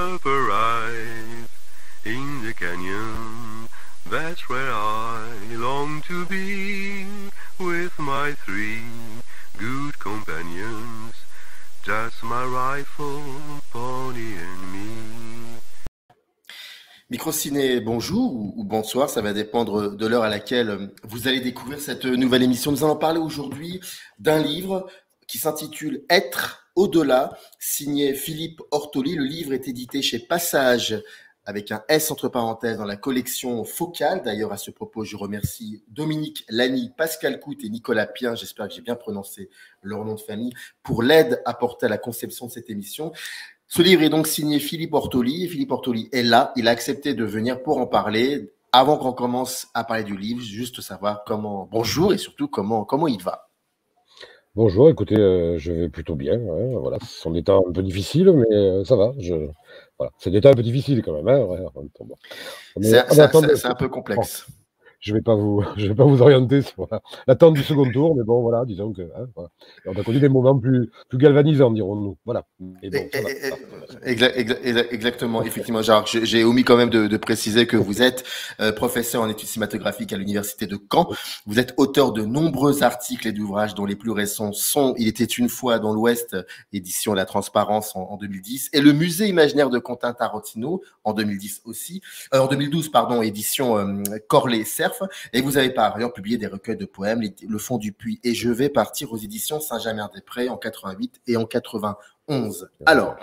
up arrive in the canyon. That's where I long to be with my three good companions. Just my rifle, pony and me. Microciné, bonjour ou bonsoir, ça va dépendre de l'heure à laquelle vous allez découvrir cette nouvelle émission. Nous allons parler aujourd'hui d'un livre qui s'intitule Être au-delà, signé Philippe Ortoli. Le livre est édité chez Passage, avec un S entre parenthèses, dans la collection Focale. D'ailleurs, à ce propos, je remercie Dominique Lani, Pascal Cout et Nicolas Pien, j'espère que j'ai bien prononcé leur nom de famille, pour l'aide apportée à la conception de cette émission. Ce livre est donc signé Philippe Ortoli, et Philippe Ortoli est là, il a accepté de venir pour en parler. Avant qu'on commence à parler du livre, juste savoir bonjour et surtout comment il va. Bonjour, écoutez, je vais plutôt bien. Ouais, voilà, ce sont des temps un peu difficiles, mais ça va. Voilà, c'est des temps un peu difficiles quand même. Hein, ouais, bon. C'est un peu complexe. Bon, je vais pas vous orienter sur l'attente du second tour, mais bon, voilà, disons que voilà. On a connu des moments plus galvanisants, dirons-nous. Voilà. Et bon, exactement, effectivement. Genre, j'ai omis quand même de préciser que vous êtes professeur en études cinématographiques à l'université de Caen. Vous êtes auteur de nombreux articles et d'ouvrages, dont les plus récents sont Il était une fois dans l'Ouest, édition La Transparence en 2010, et Le Musée imaginaire de Quentin Tarantino en 2010 aussi, en 2012 pardon, édition Corlet-Cerf. Et vous avez par ailleurs publié des recueils de poèmes, Le Fond du Puits et Je vais partir aux éditions Saint-Germain-des-Prés en 88 et en 91. Alors,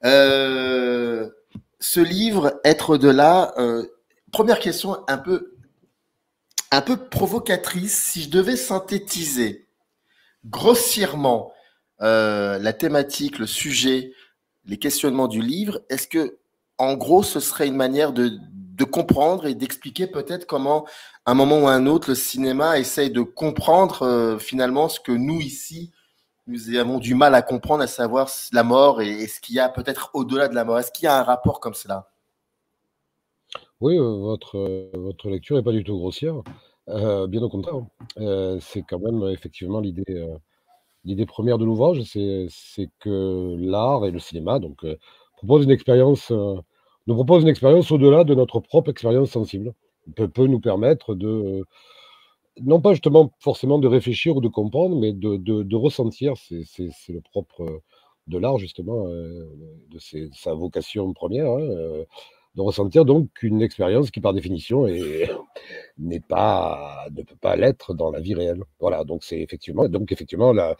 ce livre, Être au-delà, première question un peu provocatrice. Si je devais synthétiser grossièrement la thématique, le sujet, les questionnements du livre, est-ce que, en gros, ce serait une manière de comprendre et d'expliquer peut-être comment, à un moment ou à un autre, le cinéma essaye de comprendre finalement ce que nous, ici, nous avons du mal à comprendre, à savoir la mort et ce qu'il y a peut-être au-delà de la mort. Est-ce qu'il y a un rapport comme cela? Oui, votre lecture n'est pas du tout grossière. Bien au contraire. C'est quand même effectivement l'idée première de l'ouvrage, c'est que l'art et le cinéma donc, nous proposent une expérience au-delà de notre propre expérience sensible. Peut nous permettre non pas justement forcément de réfléchir ou de comprendre, mais de ressentir. C'est le propre de l'art justement, de sa vocation première, hein, de ressentir donc une expérience qui par définition ne peut pas l'être dans la vie réelle. Voilà, donc effectivement la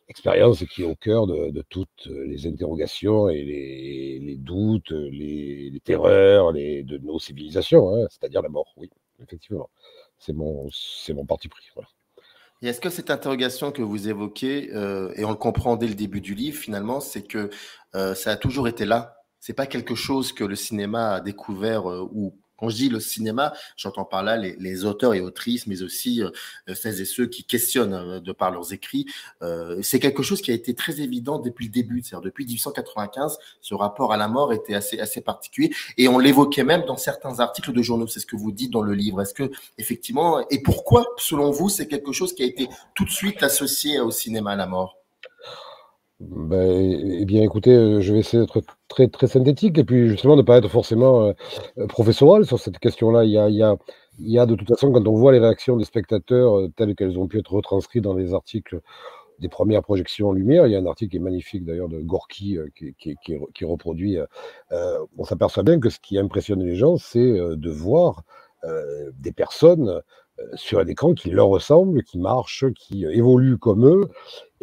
expérience qui est au cœur de toutes les interrogations et les doutes, les terreurs de nos civilisations, hein, c'est-à-dire la mort, oui, effectivement. C'est mon parti pris. Voilà. Et est-ce que cette interrogation que vous évoquez, et on le comprend dès le début du livre finalement, c'est que ça a toujours été là. C'est pas quelque chose que le cinéma a découvert ou quand je dis le cinéma, j'entends par là les auteurs et autrices, mais aussi celles et ceux qui questionnent de par leurs écrits. C'est quelque chose qui a été très évident depuis le début. C'est-à-dire depuis 1895, ce rapport à la mort était assez particulier. Et on l'évoquait même dans certains articles de journaux. C'est ce que vous dites dans le livre. Est-ce que, effectivement, et pourquoi, selon vous, c'est quelque chose qui a été tout de suite associé au cinéma, à la mort? Eh bien, écoutez, je vais essayer d'être très, très synthétique et puis justement de ne pas être forcément professoral sur cette question-là. Il y a de toute façon, quand on voit les réactions des spectateurs telles qu'elles ont pu être retranscrites dans les articles des premières projections en lumière, il y a un article qui est magnifique d'ailleurs de Gorky qui reproduit. On s'aperçoit bien que ce qui impressionne les gens, c'est de voir des personnes sur un écran qui leur ressemblent, qui marchent, qui évoluent comme eux,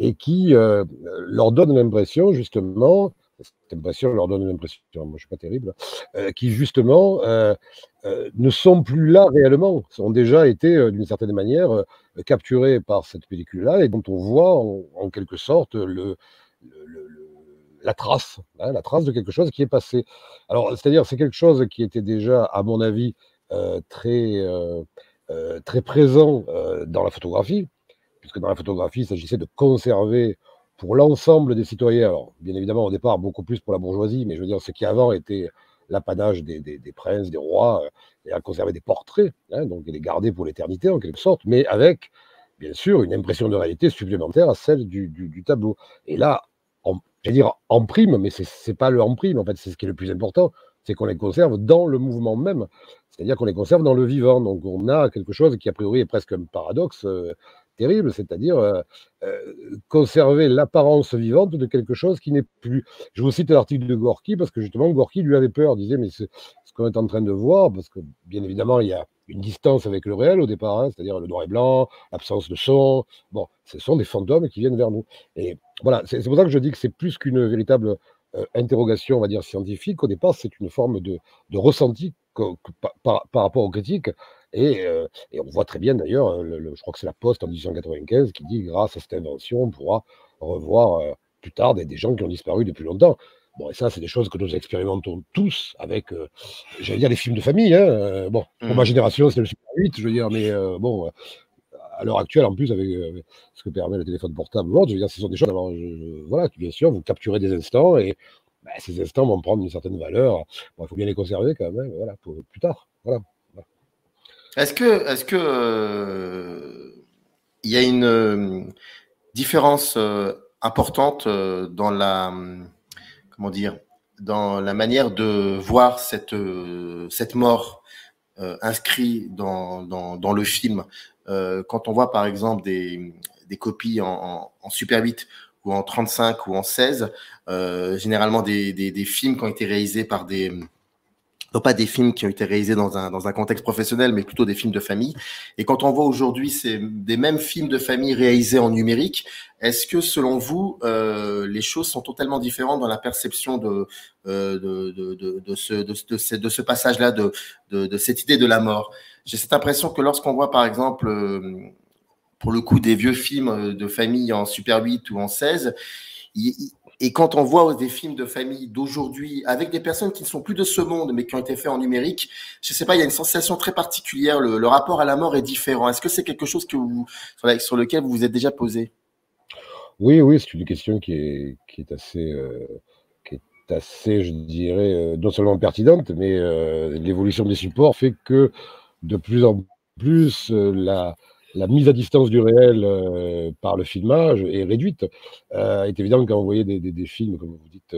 et qui leur donnent l'impression, justement, cette impression leur donne l'impression, moi je suis pas terrible, qui justement ne sont plus là réellement, ont déjà été d'une certaine manière capturés par cette pellicule-là, et dont on voit en quelque sorte la trace, hein, la trace de quelque chose qui est passé. Alors, c'est-à-dire, c'est quelque chose qui était déjà, à mon avis, très présent dans la photographie, puisque dans la photographie, il s'agissait de conserver pour l'ensemble des citoyens, alors bien évidemment au départ beaucoup plus pour la bourgeoisie, mais je veux dire ce qui avant était l'apanage des princes, des rois, et à conserver des portraits, hein, donc et les garder pour l'éternité en quelque sorte, mais avec bien sûr une impression de réalité supplémentaire à celle du tableau. Et là, j'allais dire en prime, mais c'est pas le en prime, en fait, c'est ce qui est le plus important, c'est qu'on les conserve dans le mouvement même, c'est-à-dire qu'on les conserve dans le vivant. Donc on a quelque chose qui, a priori, est presque un paradoxe terrible, c'est-à-dire conserver l'apparence vivante de quelque chose qui n'est plus. Je vous cite l'article de Gorky, parce que justement, Gorky lui avait peur, disait, mais ce qu'on est en train de voir, parce que bien évidemment, il y a une distance avec le réel au départ, hein, c'est-à-dire le noir et blanc, l'absence de son. Bon, ce sont des fantômes qui viennent vers nous. Et voilà, c'est pour ça que je dis que c'est plus qu'une véritable interrogation, on va dire, scientifique. Au départ, c'est une forme de ressenti par rapport aux critiques. Et on voit très bien d'ailleurs, je crois que c'est la Poste en 1895 qui dit, grâce à cette invention, on pourra revoir plus tard des gens qui ont disparu depuis longtemps. Bon, et ça, c'est des choses que nous expérimentons tous avec, j'allais dire, les films de famille. Hein. Bon, pour ma génération, c'est le Super 8, je veux dire, mais bon, à l'heure actuelle, en plus, avec ce que permet le téléphone portable ou autre, je veux dire, ce sont des choses, alors, voilà, bien sûr, vous capturez des instants et bah, ces instants vont prendre une certaine valeur. Bon, il faut bien les conserver quand même, voilà, pour plus tard. Voilà. Est-ce que il y a une différence importante dans la comment dire dans la manière de voir cette mort inscrite dans le film quand on voit par exemple des copies en Super 8 ou en 35 ou en 16 généralement des films qui ont été réalisés par non pas des films qui ont été réalisés dans un contexte professionnel, mais plutôt des films de famille. Et quand on voit aujourd'hui des mêmes films de famille réalisés en numérique, est-ce que selon vous, les choses sont totalement différentes dans la perception de ce passage-là, de cette idée de la mort? J'ai cette impression que lorsqu'on voit par exemple, pour le coup, des vieux films de famille en Super 8 ou en 16, et quand on voit des films de famille d'aujourd'hui avec des personnes qui ne sont plus de ce monde, mais qui ont été faits en numérique, je ne sais pas, il y a une sensation très particulière. Le rapport à la mort est différent. Est-ce que c'est quelque chose sur lequel vous vous êtes déjà posé? Oui, oui, c'est une question qui est assez, je dirais, non seulement pertinente, mais l'évolution des supports fait que de plus en plus, la mise à distance du réel par le filmage est réduite. Est évident quand vous voyez des films, comme vous dites,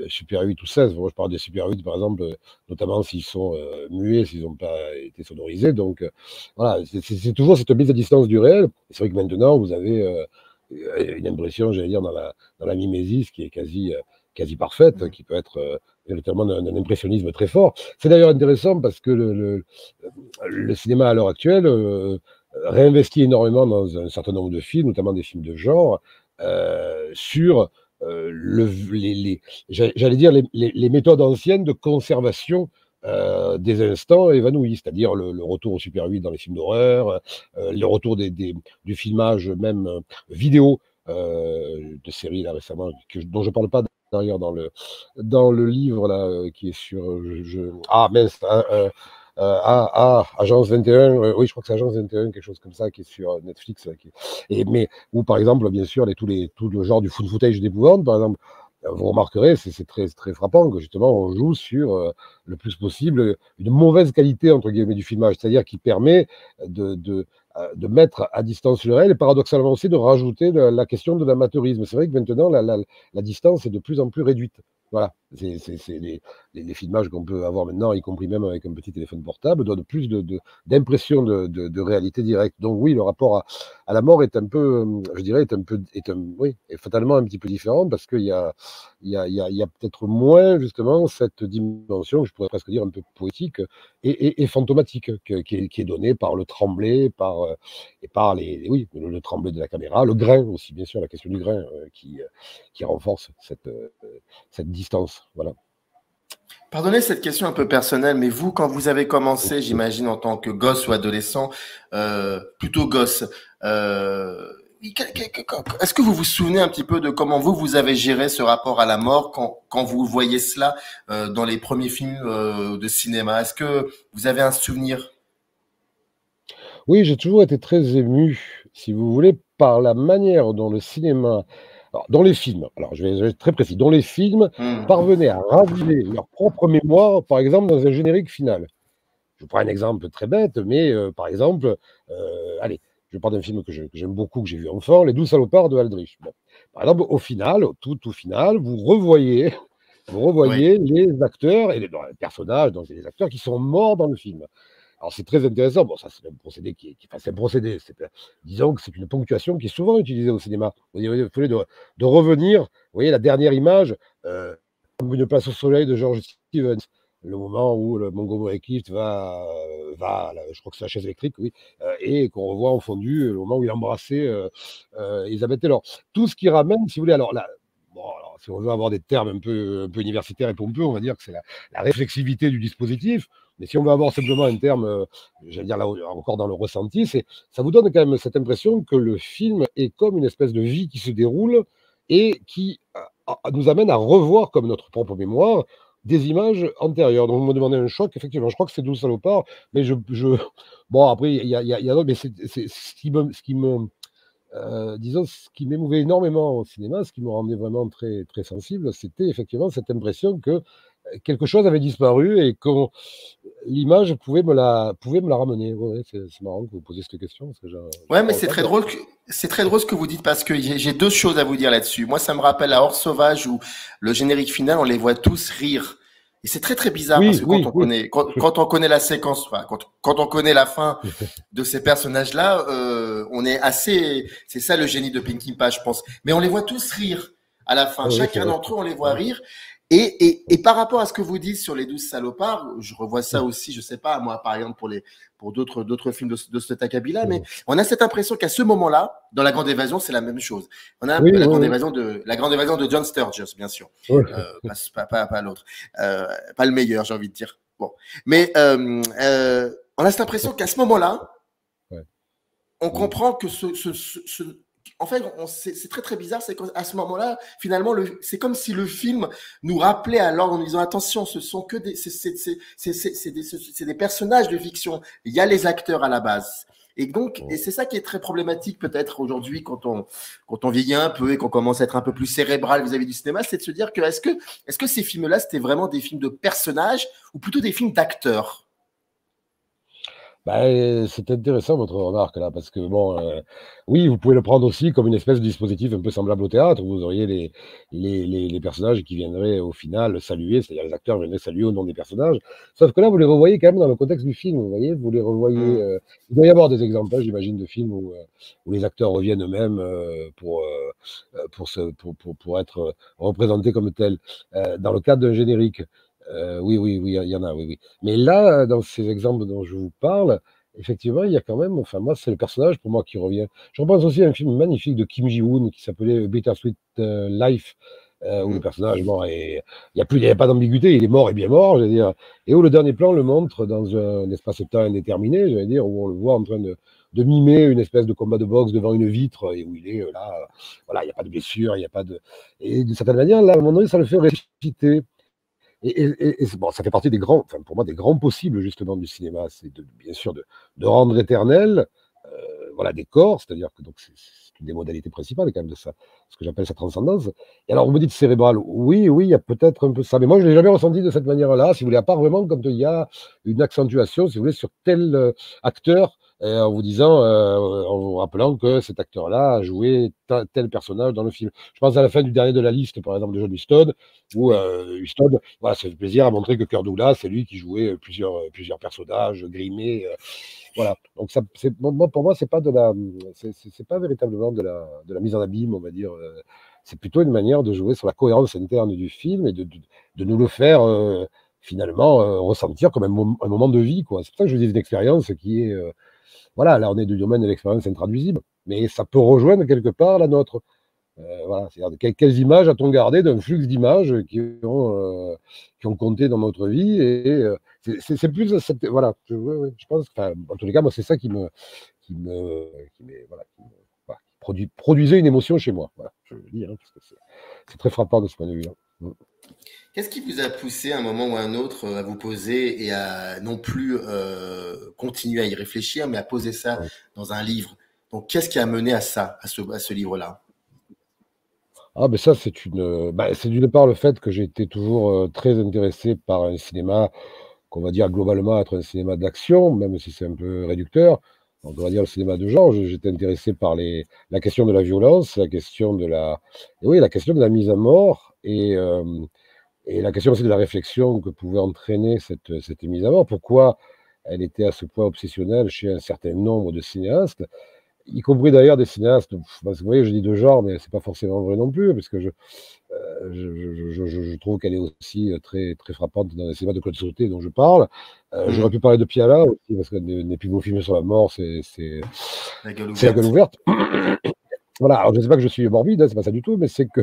Super 8 ou 16, moi je parle des Super 8 par exemple, notamment s'ils sont muets, s'ils n'ont pas été sonorisés. Donc voilà, c'est toujours cette mise à distance du réel. C'est vrai que maintenant, vous avez une impression, j'allais dire, dans la mimésis qui est quasi parfaite, qui peut être véritablement d'un impressionnisme très fort. C'est d'ailleurs intéressant parce que le cinéma à l'heure actuelle réinvestit énormément dans un certain nombre de films, notamment des films de genre, sur j'allais dire les méthodes anciennes de conservation des instants évanouis, c'est-à-dire le retour au Super 8 dans les films d'horreur, le retour du filmage même vidéo de séries là récemment, dont je ne parle pas d'ailleurs dans le livre là qui est sur ah mince hein, Agence 21, oui, je crois que c'est Agence 21, quelque chose comme ça, qui est sur Netflix. Mais, ou par exemple, bien sûr, tout le genre du food footage d'épouvante, par exemple, vous remarquerez, c'est très, très frappant que justement on joue sur le plus possible une mauvaise qualité, entre guillemets, du filmage, c'est-à-dire qui permet de mettre à distance le réel et paradoxalement aussi de rajouter la question de l'amateurisme. C'est vrai que maintenant, la distance est de plus en plus réduite. Voilà, c'est les filmages qu'on peut avoir maintenant, y compris même avec un petit téléphone portable, donnent plus d'impression de réalité directe. Donc oui, le rapport à la mort est un peu, je dirais, oui, est fatalement un petit peu différent parce qu'il y a peut-être moins justement cette dimension, je pourrais presque dire un peu poétique et fantomatique, qui est donnée par le tremblé, et par oui, le tremblé de la caméra, le grain aussi, bien sûr, la question du grain qui renforce cette distance. Voilà. Pardonnez cette question un peu personnelle, mais vous, quand vous avez commencé, j'imagine en tant que gosse ou adolescent, plutôt gosse, est-ce que vous vous souvenez un petit peu de comment vous avez géré ce rapport à la mort quand vous voyez cela dans les premiers films de cinéma? Est-ce que vous avez un souvenir? Oui, j'ai toujours été très ému, si vous voulez, par la manière dont le cinéma, alors, dans les films, alors je vais être très précis, dont les films parvenaient à raviver leur propre mémoire, par exemple dans un générique final. Je prends un exemple très bête, mais par exemple, allez, je parle d'un film que j'aime beaucoup, que j'ai vu enfant, Les 12 salopards de Aldrich. Bon. par exemple, au final, tout final, vous Oui, revoyez les acteurs et les personnages, donc les acteurs qui sont morts dans le film. Alors c'est très intéressant. Bon, ça c'est un procédé enfin, c'est un procédé. Disons que c'est une ponctuation qui est souvent utilisée au cinéma. Vous voyez, de revenir. Vous voyez la dernière image, comme Une place au soleil de George Stevens. Le moment où le Montgomery Clift je crois que c'est la chaise électrique, oui, et qu'on revoit en fondu le moment où il embrassait Elisabeth Taylor. Tout ce qui ramène, si vous voulez, alors là, bon, alors, si on veut avoir des termes un peu universitaires et pompeux, on va dire que c'est la réflexivité du dispositif. Mais si on veut avoir simplement un terme, j'allais dire là encore dans le ressenti, ça vous donne quand même cette impression que le film est comme une espèce de vie qui se déroule et qui nous amène à revoir comme notre propre mémoire des images antérieures. Donc vous me demandez un choc, effectivement, je crois que c'est 12 salopards, mais bon après il y a d'autres, mais c'est ce qui me disons, ce qui m'émouvait énormément au cinéma, ce qui me rendait vraiment très, très sensible, c'était effectivement cette impression que quelque chose avait disparu et que l'image pouvait me la ramener. Ouais, ouais, c'est marrant que vous posiez cette question, parce que ouais, j'en mais parle pas bien. c'est très drôle ce que vous dites parce que j'ai deux choses à vous dire là-dessus. Moi, ça me rappelle à Hors Sauvage où le générique final, on les voit tous rire. Et c'est très très bizarre parce Oui, que oui, oui. quand on connaît la séquence, enfin, quand on connaît la fin de ces personnages-là, on est assez, c'est ça le génie de Peckinpah, je pense. Mais on les voit tous rire à la fin. Oui, oui, c'est Chacun vrai. d'entre eux, on les voit Ouais. rire. Et par rapport à ce que vous dites sur les 12 salopards, je revois ça aussi, je sais pas, moi, par exemple, pour d'autres films de cet acabit-là, mais on a cette impression qu'à ce moment-là, dans La Grande Évasion, c'est la même chose. On a Oui, oui, la Grande Évasion de John Sturges, bien sûr. oui. Pas l'autre. Pas le meilleur, j'ai envie de dire. Bon. Mais on a cette impression qu'à ce moment-là, Ouais. on Mm. comprend que en fait, c'est très très bizarre, c'est qu'à ce moment-là, finalement, c'est comme si le film nous rappelait à l'ordre en nous disant attention, ce sont que c'est des personnages de fiction. Il y a les acteurs à la base. Et donc, et c'est ça qui est très problématique peut-être aujourd'hui quand on vieillit un peu et qu'on commence à être un peu plus cérébral vis-à-vis du cinéma, c'est de se dire que est-ce que ces films-là c'était vraiment des films de personnages ou plutôt des films d'acteurs? Bah, c'est intéressant votre remarque là, parce que bon, oui, vous pouvez le prendre aussi comme une espèce de dispositif un peu semblable au théâtre, où vous auriez les personnages qui viendraient au final saluer, c'est-à-dire les acteurs viendraient saluer au nom des personnages. Sauf que là, vous les revoyez quand même dans le contexte du film, vous voyez? Vous les revoyez, Hmm. il doit y avoir des exemples, hein, j'imagine, de films où les acteurs reviennent eux-mêmes, pour être, représentés comme tels. Dans le cadre d'un générique, oui, oui, oui, il y en a, oui, oui. Mais là, dans ces exemples dont je vous parle, effectivement, il y a quand même, enfin moi, c'est le personnage pour moi qui revient. Je repense aussi à un film magnifique de Kim Ji-woon qui s'appelait Bittersweet Life, où le Hmm. personnage mort et il y a pas d'ambiguïté, il est mort et bien mort, je veux dire, et où le dernier plan le montre dans un espace de temps indéterminé, je veux dire, où on le voit en train de mimer une espèce de combat de boxe devant une vitre et où il est là, voilà, il n'y a pas de blessure, il n'y a pas de, et d'une certaine manière, là, à un moment donné, ça le fait ressusciter. Bon, ça fait partie des grands, enfin pour moi, des grands possibles justement du cinéma, c'est bien sûr de rendre éternel, voilà, des corps, c'est-à-dire que donc c'est une des modalités principales quand même de ça, ce que j'appelle sa transcendance. Et alors vous me dites cérébral, oui, oui, il y a peut-être un peu ça, mais moi je l'ai jamais ressenti de cette manière-là, si vous voulez, à part vraiment quand il y a une accentuation, si vous voulez, sur tel acteur, en vous disant, en vous rappelant que cet acteur-là a joué tel personnage dans le film. Je pense à la fin du dernier de la liste, par exemple, de John Huston, où Oui. Huston, voilà, ça fait plaisir à montrer que Kirk Douglas, c'est lui qui jouait plusieurs personnages grimés. Voilà. Donc ça, pour moi, c'est pas c'est pas véritablement de la mise en abîme, on va dire. C'est plutôt une manière de jouer sur la cohérence interne du film et de nous le faire finalement ressentir comme un moment de vie, quoi. C'est pour ça que je dis une expérience qui est, voilà, là on est du domaine de l'expérience intraduisible, mais ça peut rejoindre quelque part la nôtre. Voilà, c'est-à-dire quelles images a-t-on gardé d'un flux d'images qui ont compté dans notre vie c'est plus voilà, ouais, ouais, je pense, enfin, en tous les cas, moi, c'est ça voilà, voilà, produisait une émotion chez moi. Voilà, je veux dire, hein, parce que c'est très frappant de ce point de vue-là. Mm. Qu'est-ce qui vous a poussé à un moment ou à un autre à vous poser et à non plus continuer à y réfléchir, mais à poser ça Ouais. dans un livre? Donc, qu'est-ce qui a mené à ça, à ce livre-là? Ah, ben ça, c'est d'une part le fait que j'ai été toujours très intéressé par un cinéma qu'on va dire globalement être un cinéma d'action, même si c'est un peu réducteur. on va dire le cinéma de genre. J'étais intéressé par la question de la violence, la question oui, la question de la mise à mort et la question aussi de la réflexion que pouvait entraîner cette mise à mort. Pourquoi elle était à ce point obsessionnelle chez un certain nombre de cinéastes, y compris d'ailleurs des cinéastes, parce que vous voyez, je dis de genre, mais c'est pas forcément vrai non plus, parce que je trouve qu'elle est aussi très, très frappante dans le cinéma de Claude Sauté dont je parle. J'aurais pu parler de Piala aussi, parce que des plus beaux films sur la mort, c'est La gueule la gueule ouverte. ouverte. Voilà, alors je ne sais pas que je suis morbide, hein, c'est pas ça du tout, mais c'est que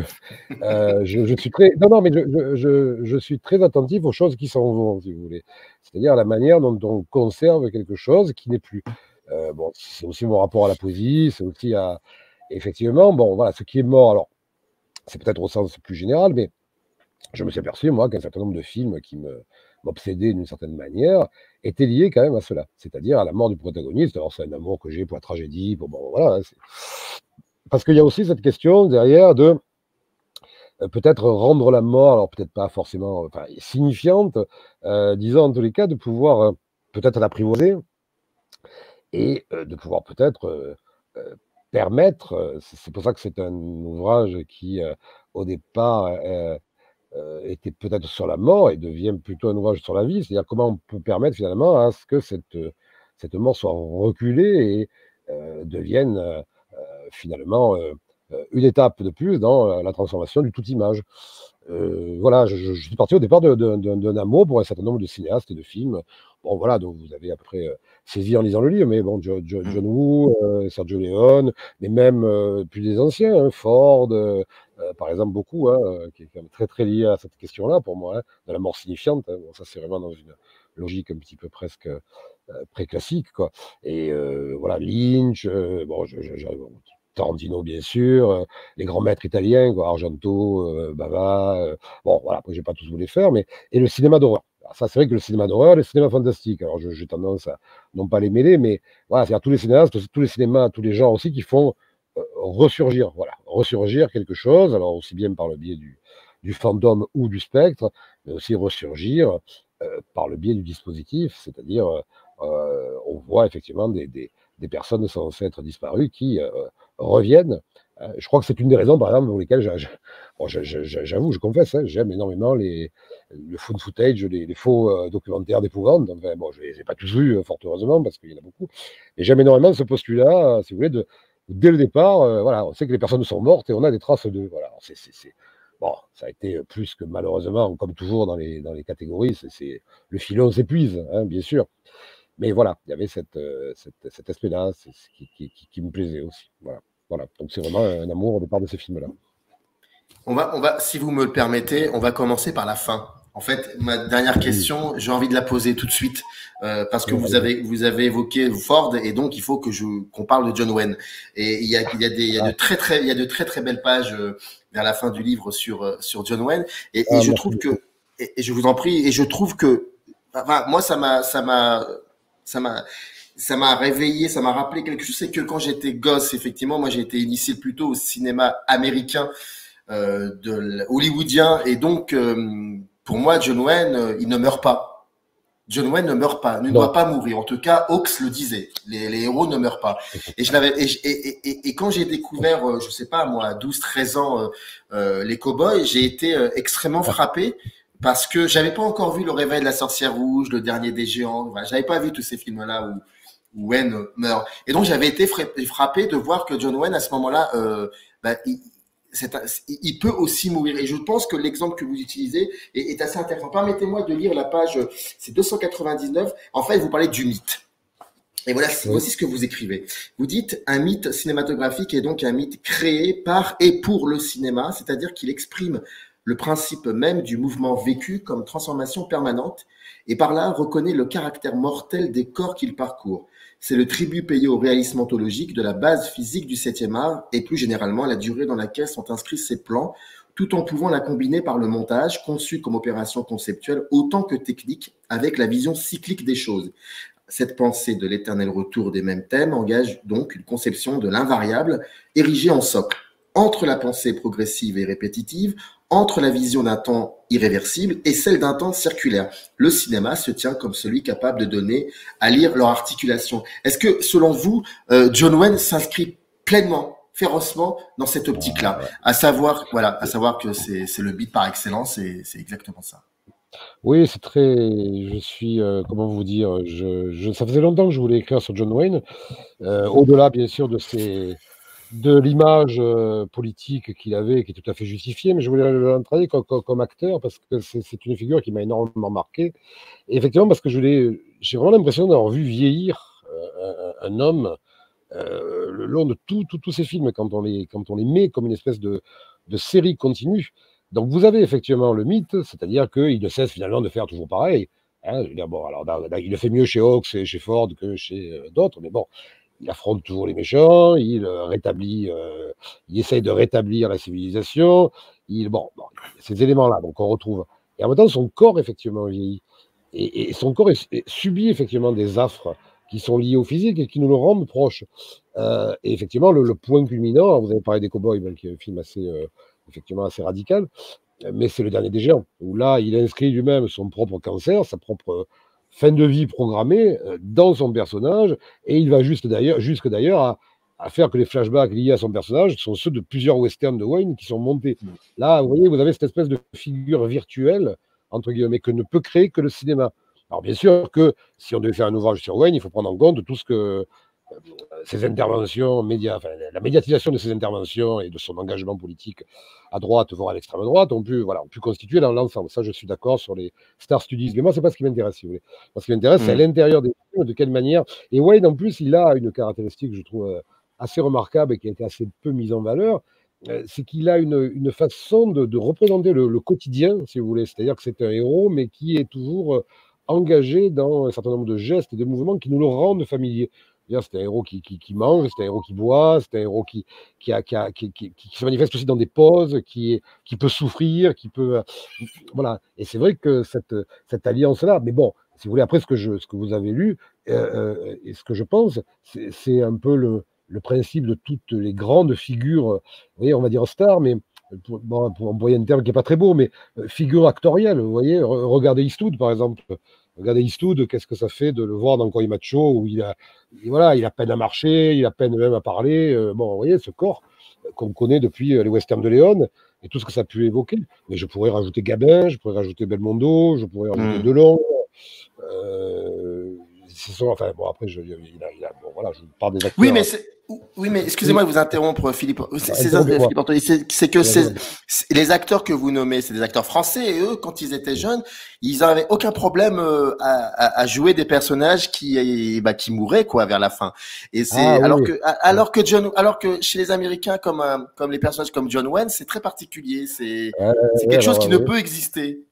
je suis très. Non, non, mais je suis très attentif aux choses qui s'en vont, si vous voulez. C'est-à-dire à la manière dont on conserve quelque chose qui n'est plus. Bon, c'est aussi mon rapport à la poésie, c'est aussi à. Effectivement, bon, voilà, ce qui est mort, alors, c'est peut-être au sens plus général, mais je me suis aperçu, moi, qu'un certain nombre de films qui m'obsédaient d'une certaine manière étaient liés quand même à cela, c'est-à-dire à la mort du protagoniste. Alors, c'est un amour que j'ai pour la tragédie, pour. Bon, voilà. Parce qu'il y a aussi cette question derrière de peut-être rendre la mort, alors peut-être pas forcément enfin, signifiante, disons en tous les cas, de pouvoir peut-être l'apprivoiser et de pouvoir peut-être permettre, c'est pour ça que c'est un ouvrage qui, au départ, était peut-être sur la mort et devient plutôt un ouvrage sur la vie, c'est-à-dire comment on peut permettre finalement à ce que cette mort soit reculée et devienne finalement une étape de plus dans la transformation du tout image. Voilà, je suis parti au départ d'un amour pour un certain nombre de cinéastes et de films. Bon, voilà, donc vous avez après saisi en lisant le livre, mais bon, John Woo, Sergio Leone, mais même plus des anciens, hein, Ford, par exemple, beaucoup, hein, qui est quand même très très lié à cette question-là pour moi, hein, de la mort signifiante. Hein. Bon, ça, c'est vraiment dans une logique un petit peu presque pré-classique, quoi. Et voilà, Lynch, bon, Tarantino, bien sûr, les grands maîtres italiens, quoi, Argento, Bava, bon, voilà, après, j'ai pas tous voulu faire, mais et le cinéma d'horreur. Alors ça, c'est vrai que le cinéma d'horreur, le cinéma fantastique, alors j'ai tendance à non pas les mêler, mais voilà, c'est-à-dire tous les cinéastes, tous les cinémas, tous les genres aussi qui font ressurgir, voilà, ressurgir quelque chose, alors aussi bien par le biais du fantôme ou du spectre, mais aussi ressurgir par le biais du dispositif, c'est-à-dire on voit effectivement des personnes censées être disparues qui reviennent. Je crois que c'est une des raisons, par exemple, pour lesquelles bon, j'avoue, je confesse, hein, j'aime énormément le found footage, les faux documentaires d'épouvante. Enfin, bon, je ne les ai pas tous vus, fort heureusement, parce qu'il y en a beaucoup. Mais j'aime énormément ce postulat, si vous voulez, dès le départ, voilà, on sait que les personnes sont mortes et on a des traces d'eux. Voilà. Bon, ça a été plus que malheureusement, comme toujours dans les catégories, le filon s'épuise, hein, bien sûr. Mais voilà, il y avait cet aspect-là qui me plaisait aussi. Voilà. Voilà. Donc c'est vraiment un amour au départ de ces films-là. Si vous me le permettez, on va commencer par la fin. En fait, ma dernière question, j'ai envie de la poser tout de suite parce que vous avez évoqué Ford et donc il faut qu'on parle de John Wayne. Et il y a de très belles pages vers la fin du livre sur John Wayne et je trouve que et je vous en prie et je trouve que enfin, moi ça m'a réveillé, ça m'a rappelé quelque chose. C'est que quand j'étais gosse, effectivement, moi j'ai été initié plutôt au cinéma américain, hollywoodien, et donc pour moi John Wayne, il ne meurt pas. John Wayne ne meurt pas, ne doit pas mourir. En tout cas, Hawks le disait. Les héros ne meurent pas. Et et quand j'ai découvert, je sais pas moi, à 12-13 ans, les Cowboys, j'ai été extrêmement frappé. Parce que j'avais pas encore vu Le Réveil de la Sorcière Rouge, Le Dernier des Géants. Voilà, j'avais pas vu tous ces films-là où Wayne meurt. Et donc j'avais été frappé de voir que John Wayne à ce moment-là, il peut aussi mourir. Et je pense que l'exemple que vous utilisez est assez intéressant. Permettez-moi de lire la page, c'est 299. En fait, vous parlez du mythe. Et voilà, voici ce que vous écrivez. Vous dites, un mythe cinématographique est donc un mythe créé par et pour le cinéma, c'est-à-dire qu'il exprime le principe même du mouvement vécu comme transformation permanente et par là reconnaît le caractère mortel des corps qu'il parcourt. C'est le tribut payé au réalisme ontologique de la base physique du 7e art et plus généralement la durée dans laquelle sont inscrits ces plans, tout en pouvant la combiner par le montage, conçu comme opération conceptuelle autant que technique, avec la vision cyclique des choses. Cette pensée de l'éternel retour des mêmes thèmes engage donc une conception de l'invariable érigée en socle. Entre la pensée progressive et répétitive, entre la vision d'un temps irréversible et celle d'un temps circulaire. Le cinéma se tient comme celui capable de donner à lire leur articulation. Est-ce que, selon vous, John Wayne s'inscrit pleinement, férocement dans cette optique-là, à savoir que c'est le beat par excellence, et c'est exactement ça. Oui, c'est très. Je suis, comment vous dire, ça faisait longtemps que je voulais écrire sur John Wayne, au-delà, bien sûr, de l'image politique qu'il avait, qui est tout à fait justifiée, mais je voulais l'entraîner comme acteur parce que c'est une figure qui m'a énormément marqué. Et effectivement, parce que j'ai vraiment l'impression d'avoir vu vieillir un homme le long de tous ces films quand on les met comme une espèce de série continue. Donc vous avez effectivement le mythe, c'est-à-dire qu'il ne cesse finalement de faire toujours pareil. Hein, je veux dire, bon, alors, il le fait mieux chez Hawks et chez Ford que chez d'autres, mais bon, il affronte toujours les méchants, il essaye de rétablir la civilisation, bon, ces éléments-là, donc on retrouve. Et en même temps, son corps, effectivement, vieillit. Et son corps subit, effectivement, des affres qui sont liés au physique et qui nous le rendent proche. Et effectivement, le point culminant, vous avez parlé des Cowboys, qui est un film effectivement assez radical, mais c'est Le Dernier des Géants, où là, il inscrit lui-même son propre cancer, sa propre fin de vie programmée dans son personnage, et il va jusque d'ailleurs à faire que les flashbacks liés à son personnage sont ceux de plusieurs westerns de Wayne qui sont montés. Là, vous voyez, vous avez cette espèce de figure virtuelle, entre guillemets, que ne peut créer que le cinéma. Alors bien sûr que si on devait faire un ouvrage sur Wayne, il faut prendre en compte tout ce que ses interventions, la médiatisation de ses interventions et de son engagement politique à droite, voire à l'extrême droite, ont pu constituer dans l'ensemble. Ça, je suis d'accord sur les Star Studies. Mais moi, c'est pas ce qui m'intéresse, si vous voulez. Moi, ce qui m'intéresse, c'est à l'intérieur des films, de quelle manière. Et Wayne, en plus, il a une caractéristique, je trouve, assez remarquable et qui a été assez peu mise en valeur. C'est qu'il a une façon de représenter le quotidien, si vous voulez. C'est-à-dire que c'est un héros, mais qui est toujours engagé dans un certain nombre de gestes et de mouvements qui nous le rendent familier. C'est un héros qui mange, c'est un héros qui boit, c'est un héros qui se manifeste aussi dans des poses, qui peut souffrir, qui peut. Voilà. Et c'est vrai que cette alliance-là, mais bon, si vous voulez, après ce que vous avez lu, et ce que je pense, c'est un peu le principe de toutes les grandes figures, vous voyez, on va dire stars, mais pour employer un terme qui n'est pas très beau, mais figure actorielle, vous voyez, regardez Eastwood, par exemple. Regardez Eastwood, qu'est-ce que ça fait de le voir dans Koi Macho, où il a peine à marcher, il a peine même à parler. Bon, vous voyez, ce corps qu'on connaît depuis les westerns de Léon, et tout ce que ça a pu évoquer. Mais je pourrais rajouter Gabin, je pourrais rajouter Belmondo, je pourrais rajouter Delon. Après, je parle des acteurs. Oui, mais excusez-moi de vous interrompre, Philippe. C'est que les acteurs que vous nommez, c'est des acteurs français, et eux, quand ils étaient jeunes, ils n'avaient aucun problème à jouer des personnages qui mouraient, quoi, vers la fin. Et alors que chez les Américains, comme les personnages comme John Wayne, c'est très particulier. C'est quelque chose qui ne peut exister.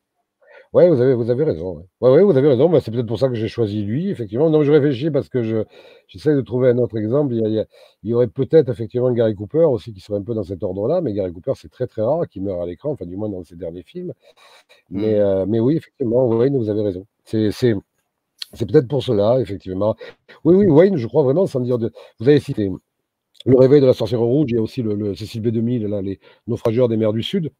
Ouais, vous avez raison. Ouais, vous avez raison. C'est peut-être pour ça que j'ai choisi lui, effectivement. Non, je réfléchis parce que j'essaie de trouver un autre exemple. Il y aurait peut-être effectivement Gary Cooper aussi qui serait un peu dans cet ordre-là, mais Gary Cooper, c'est très très rare qu'il meure à l'écran, enfin du moins dans ses derniers films. Mais oui, effectivement, Wayne, vous avez raison. C'est peut-être pour cela, effectivement. Oui, Wayne, je crois vraiment, sans dire de. Vous avez cité Le Réveil de la Sorcière Rouge, il y a aussi le Cécile B2000, là, Les Naufrageurs des mers du Sud.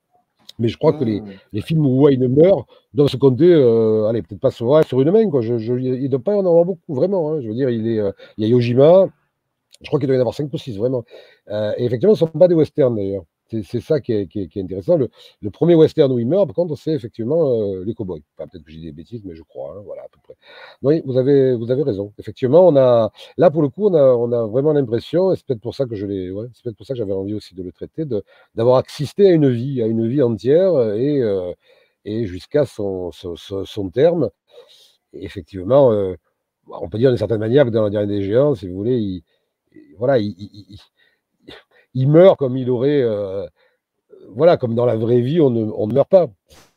Mais je crois que les films où Wayne meurt doivent se compter, peut-être pas sur une main, quoi. Il ne doit pas y en avoir beaucoup, vraiment. Hein. Je veux dire, il y a Yojima, je crois qu'il doit y en avoir 5 ou 6, vraiment. Et effectivement, ce ne sont pas des westerns, d'ailleurs. C'est ça qui est intéressant. Le premier western où il meurt, par contre, c'est effectivement Les Cowboys. Enfin, peut-être que j'ai des bêtises, mais je crois, hein, voilà, à peu près. Oui, vous avez raison. Effectivement, là, pour le coup, on a vraiment l'impression, et c'est peut-être pour ça que c'est peut-être pour ça que j'avais envie aussi de le traiter, d'avoir assisté à une vie entière, et jusqu'à son terme. Et effectivement, on peut dire d'une certaine manière que dans Le Dernier des Géants, si vous voulez, il meurt comme il aurait, comme dans la vraie vie, on ne meurt pas.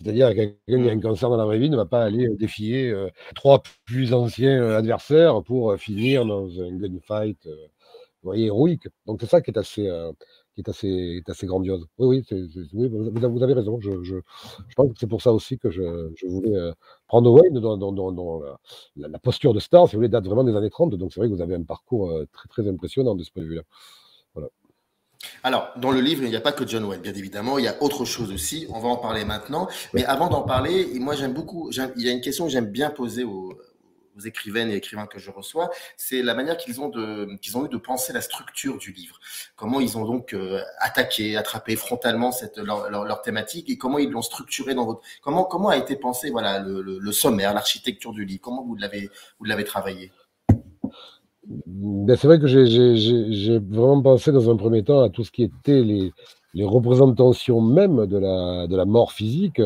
C'est-à-dire que quelqu'un qui a un cancer dans la vraie vie ne va pas aller défier 3 plus anciens adversaires pour finir dans un gunfight, héroïque. Donc c'est ça qui est assez grandiose. Oui, vous avez raison. Je pense que c'est pour ça aussi que je voulais prendre Wayne dans la posture de star, si vous voulez, date vraiment des années 30. Donc c'est vrai que vous avez un parcours très très impressionnant de ce point de vue-là. Voilà. Alors, dans le livre, il n'y a pas que John Wayne, bien évidemment, il y a autre chose aussi, on va en parler maintenant. Mais avant d'en parler, moi il y a une question que j'aime bien poser aux écrivaines et écrivains que je reçois, c'est la manière qu'ils ont eu de penser la structure du livre. Comment ils ont donc attrapé frontalement leur thématique et comment ils l'ont structuré dans comment a été pensé, voilà, le sommaire, l'architecture du livre, comment vous l'avez travaillé? Ben, c'est vrai que j'ai vraiment pensé dans un premier temps à tout ce qui était les représentations même de la mort physique,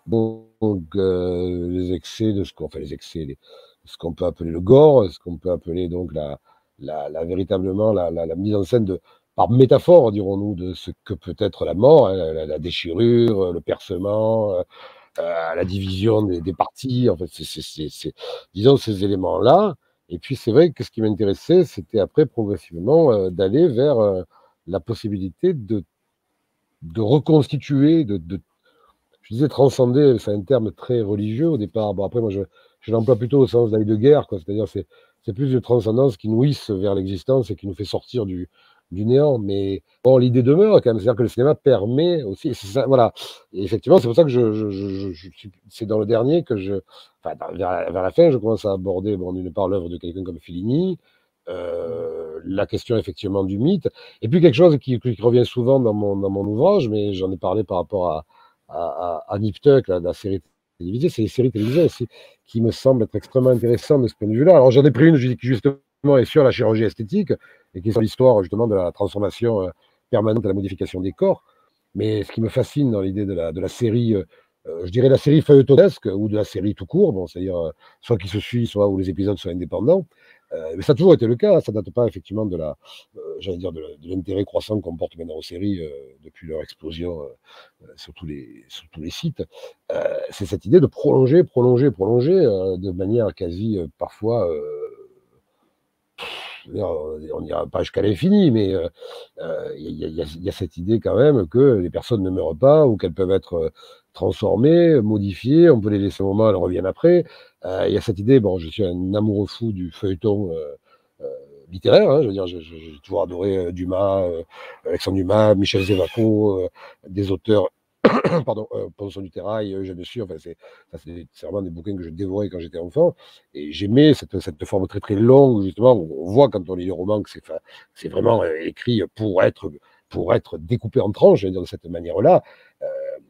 donc les excès de les excès, ce qu'on peut appeler le gore, ce qu'on peut appeler donc véritablement la mise en scène par métaphore, dirons-nous, de ce que peut être la mort, hein, la déchirure, le percement, la division des parties, en fait, disons ces éléments-là. Et puis c'est vrai que ce qui m'intéressait, c'était après progressivement d'aller vers la possibilité de reconstituer, je disais transcender, c'est un terme très religieux au départ. Bon, après, moi, je l'emploie plutôt au sens d'ail de guerre, quoi. C'est-à-dire, c'est plus de transcendance qui nous hisse vers l'existence et qui nous fait sortir du néant. Mais bon, l'idée demeure quand même. C'est-à-dire que le cinéma permet aussi, c'est ça, voilà. Et effectivement, c'est pour ça que c'est dans le dernier que enfin, vers la fin, je commence à aborder, bon, d'une part, l'œuvre de quelqu'un comme Fellini, la question effectivement du mythe, et puis quelque chose qui revient souvent dans mon ouvrage, mais j'en ai parlé par rapport à Nip Tuck, la série télévisée, c'est les séries télévisées aussi qui me semblent être extrêmement intéressantes de ce point de vue-là. Alors j'en ai pris une qui justement est sur la chirurgie esthétique et qui est sur l'histoire justement de la transformation permanente et la modification des corps. Mais ce qui me fascine dans l'idée de la série, je dirais la série feuilletonesque ou de la série tout court, bon, c'est-à-dire soit qui se suit, soit où les épisodes sont indépendants. Mais ça a toujours été le cas, ça ne date pas effectivement j'allais dire de l'intérêt croissant qu'on porte maintenant aux séries depuis leur explosion sur tous les sites. C'est cette idée de prolonger de manière quasi parfois, on n'ira pas jusqu'à l'infini, mais il y a cette idée quand même que les personnes ne meurent pas ou qu'elles peuvent être transformées, modifiées, on peut les laisser un moment, elles reviennent après. Il y a cette idée, bon, je suis un amoureux fou du feuilleton littéraire, hein, je veux dire, j'ai toujours adoré Dumas, Alexandre Dumas, Michel Zévaco, des auteurs, pardon, Ponson du Terrail, Eugène Sue, enfin, c'est vraiment des bouquins que je dévorais quand j'étais enfant, et j'aimais cette forme très très longue, justement, où on voit quand on lit les romans que c'est vraiment écrit pour être découpé en tranches, je veux dire, de cette manière-là.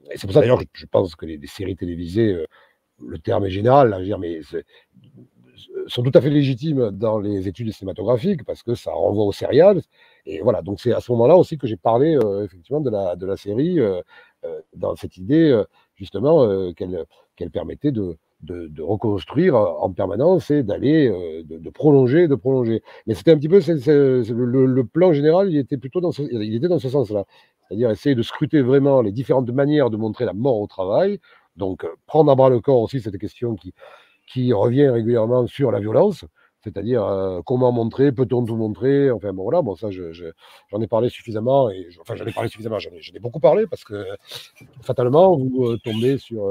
Et c'est pour ça d'ailleurs que je pense que les séries télévisées, le terme est général, là, je veux dire, mais sont tout à fait légitimes dans les études cinématographiques parce que ça renvoie au serial. Et voilà, donc c'est à ce moment-là aussi que j'ai parlé effectivement de la série dans cette idée justement qu'elle permettait de reconstruire en permanence et d'aller de prolonger. Mais c'était un petit peu le plan général, il était plutôt dans ce sens-là. C'est-à-dire essayer de scruter vraiment les différentes manières de montrer la mort au travail. Donc prendre à bras le corps aussi cette question qui revient régulièrement sur la violence, c'est-à-dire comment montrer, peut-on tout montrer, enfin bon voilà, bon ça j'en ai parlé suffisamment, j'en ai beaucoup parlé parce que fatalement vous tombez sur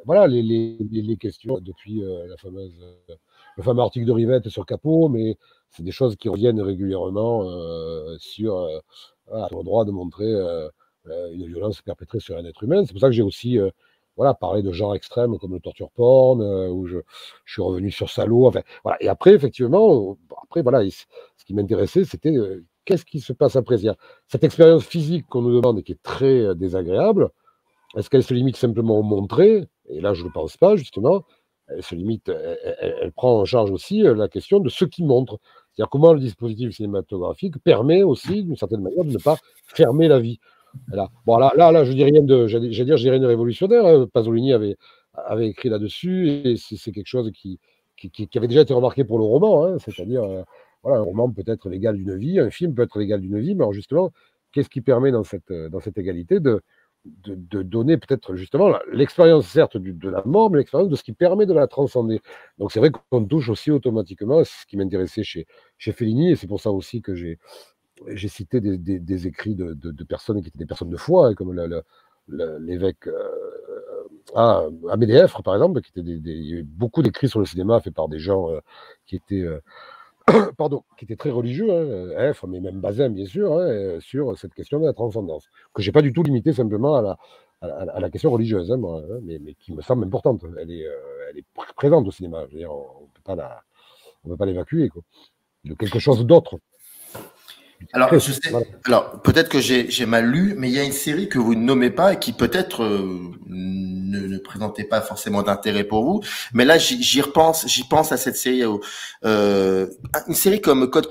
voilà les questions depuis le fameux article de Rivette sur Capot, mais c'est des choses qui reviennent régulièrement sur voilà, le droit de montrer une violence perpétrée sur un être humain. C'est pour ça que j'ai aussi voilà, parlé de genres extrêmes comme le torture porn, où je suis revenu sur Salo. Enfin, voilà. Et après, effectivement, après, voilà, ce qui m'intéressait, c'était qu'est-ce qui se passe après. C'est-à-dire, cette expérience physique qu'on nous demande et qui est très désagréable, est-ce qu'elle se limite simplement au montrer? Et là, je ne le pense pas, justement. Elle se limite, elle prend en charge aussi la question de ce qui montre. C'est-à-dire comment le dispositif cinématographique permet aussi, d'une certaine manière, de ne pas fermer la vie. Voilà. Bon, là, je dis rien je dis rien de révolutionnaire, hein. Pasolini avait écrit là-dessus, et c'est quelque chose qui avait déjà été remarqué pour le roman, hein. C'est-à-dire, voilà, un roman peut être l'égal d'une vie, un film peut être l'égal d'une vie, mais alors justement, qu'est-ce qui permet dans cette égalité de donner peut-être justement l'expérience, certes, de la mort, mais l'expérience de ce qui permet de la transcender. Donc c'est vrai qu'on touche aussi automatiquement à ce qui m'intéressait chez Fellini, et c'est pour ça aussi que j'ai cité des écrits de personnes qui étaient des personnes de foi, hein, comme l'évêque Amédéephre, par exemple, qui était il y a eu beaucoup d'écrits sur le cinéma faits par des gens qui étaient pardon, qui était très religieux, hein, F, mais même Bazin, bien sûr, hein, sur cette question de la transcendance, que j'ai pas du tout limité simplement à la question religieuse, hein, moi, hein, mais qui me semble importante. Elle est présente au cinéma. Je veux dire, on peut pas l'évacuer, quoi. De quelque chose d'autre. Alors, je sais. Voilà. Alors, peut-être que j'ai mal lu, mais il y a une série que vous ne nommez pas et qui peut-être ne présentait pas forcément d'intérêt pour vous. Mais là, j'y pense à cette série. Une série comme Code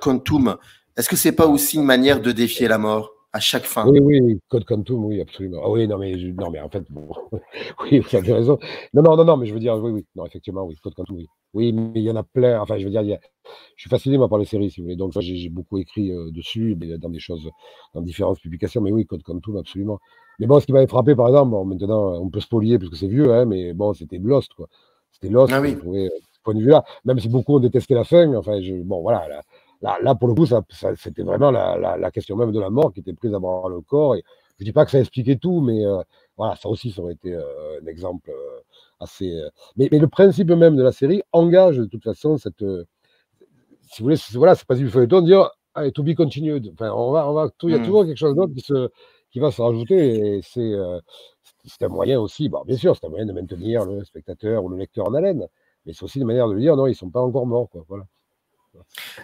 Quantum. Est-ce que c'est pas aussi une manière de défier la mort à chaque fin? Oui, oui, Code Quantum, oui, absolument. Ah oui, non, mais en fait, bon, oui, vous avez raison. Non, mais je veux dire, oui, oui, non, effectivement, oui, Code Quantum, oui. Oui, mais il y en a plein. Enfin, je veux dire, je suis fasciné, moi, par les séries, si vous voulez. Donc, moi, j'ai beaucoup écrit dessus, mais dans des choses, dans différentes publications. Mais oui, Code Quantum, absolument. Mais bon, ce qui m'avait frappé, par exemple, bon, maintenant, on peut spolier parce que c'est vieux, hein, mais bon, c'était Lost, quoi. C'était Lost, Ah que je oui. trouvais, de ce point de vue-là, même si beaucoup ont détesté la fin, enfin, bon, voilà, là, pour le coup, c'était vraiment la question même de la mort qui était prise à bras le corps. Et je dis pas que ça expliquait tout, mais voilà, ça aussi, ça aurait été un exemple assez. Mais le principe même de la série engage de toute façon cette. Si vous voulez, voilà, c'est pas du feuilleton de dire allez, to be continued. Enfin, il y a toujours quelque chose d'autre qui va se rajouter. Et c'est un moyen aussi, bon, bien sûr, c'est un moyen de maintenir le spectateur ou le lecteur en haleine, mais c'est aussi une manière de lui dire non, ils sont pas encore morts, quoi. Voilà.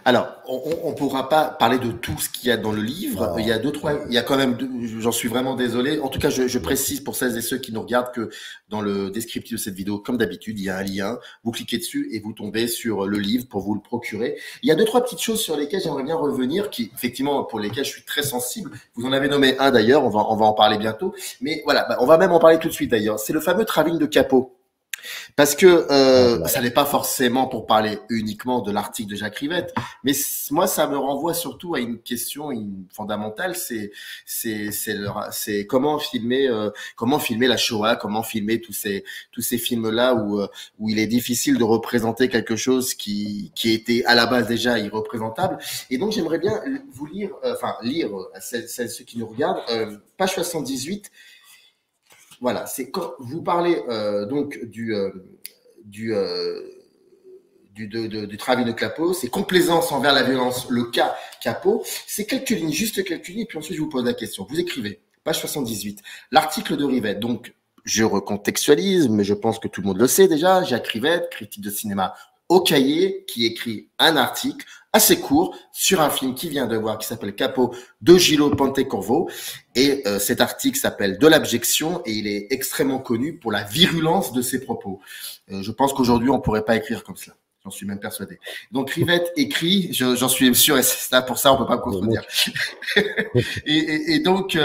Alors, on ne pourra pas parler de tout ce qu'il y a dans le livre. Il y a il y a quand même j'en suis vraiment désolé. En tout cas, je précise pour celles et ceux qui nous regardent que dans le descriptif de cette vidéo, comme d'habitude, il y a un lien. Vous cliquez dessus et vous tombez sur le livre pour vous le procurer. Il y a 2-3 petites choses sur lesquelles j'aimerais bien revenir, qui, effectivement, pour lesquelles je suis très sensible. Vous en avez nommé un d'ailleurs. On va en parler bientôt. Mais voilà, on va même en parler tout de suite d'ailleurs. C'est le fameux travelling de Capot. Parce que ça n'est pas forcément pour parler uniquement de l'article de Jacques Rivette, mais moi ça me renvoie surtout à une question fondamentale, c'est comment filmer la Shoah, comment filmer tous ces films là où il est difficile de représenter quelque chose qui était à la base déjà irreprésentable. Et donc j'aimerais bien vous lire ceux qui nous regardent, page 78. Voilà, c'est quand vous parlez donc du travail de Capot, c'est complaisance envers la violence, le cas Capot, c'est quelques lignes, juste quelques lignes, et puis ensuite je vous pose la question. Vous écrivez, page 78, l'article de Rivette, donc je recontextualise, mais je pense que tout le monde le sait déjà, Jacques Rivette, critique de cinéma au Cahier, qui écrit un article assez court sur un film qui vient de voir, qui s'appelle Capot, de Gillo Pontecorvo. Et cet article s'appelle De l'abjection et il est extrêmement connu pour la virulence de ses propos. Je pense qu'aujourd'hui, on ne pourrait pas écrire comme cela. J'en suis même persuadé. Donc, Rivette écrit, j'en suis sûr, et c'est là pour ça, on ne peut pas me contredire. et donc,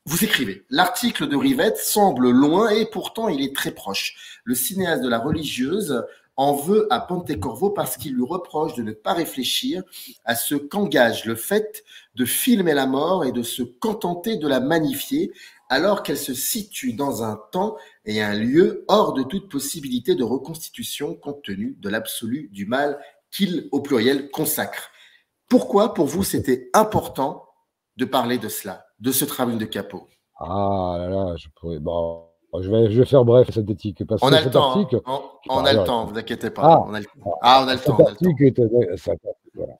vous écrivez, l'article de Rivette semble loin et pourtant il est très proche. Le cinéaste de la religieuse en veut à Pontecorvo parce qu'il lui reproche de ne pas réfléchir à ce qu'engage le fait de filmer la mort et de se contenter de la magnifier alors qu'elle se situe dans un temps et un lieu hors de toute possibilité de reconstitution compte tenu de l'absolu du mal qu'il, au pluriel, consacre. Pourquoi, pour vous, c'était important de parler de cela, de ce travail de Capot? Ah là là, je pourrais. Bon, je vais faire bref, synthétique. Parce on que a le cet temps, article. on a le temps, vous inquiétez pas. Ah, on a le temps. On a le temps. Voilà.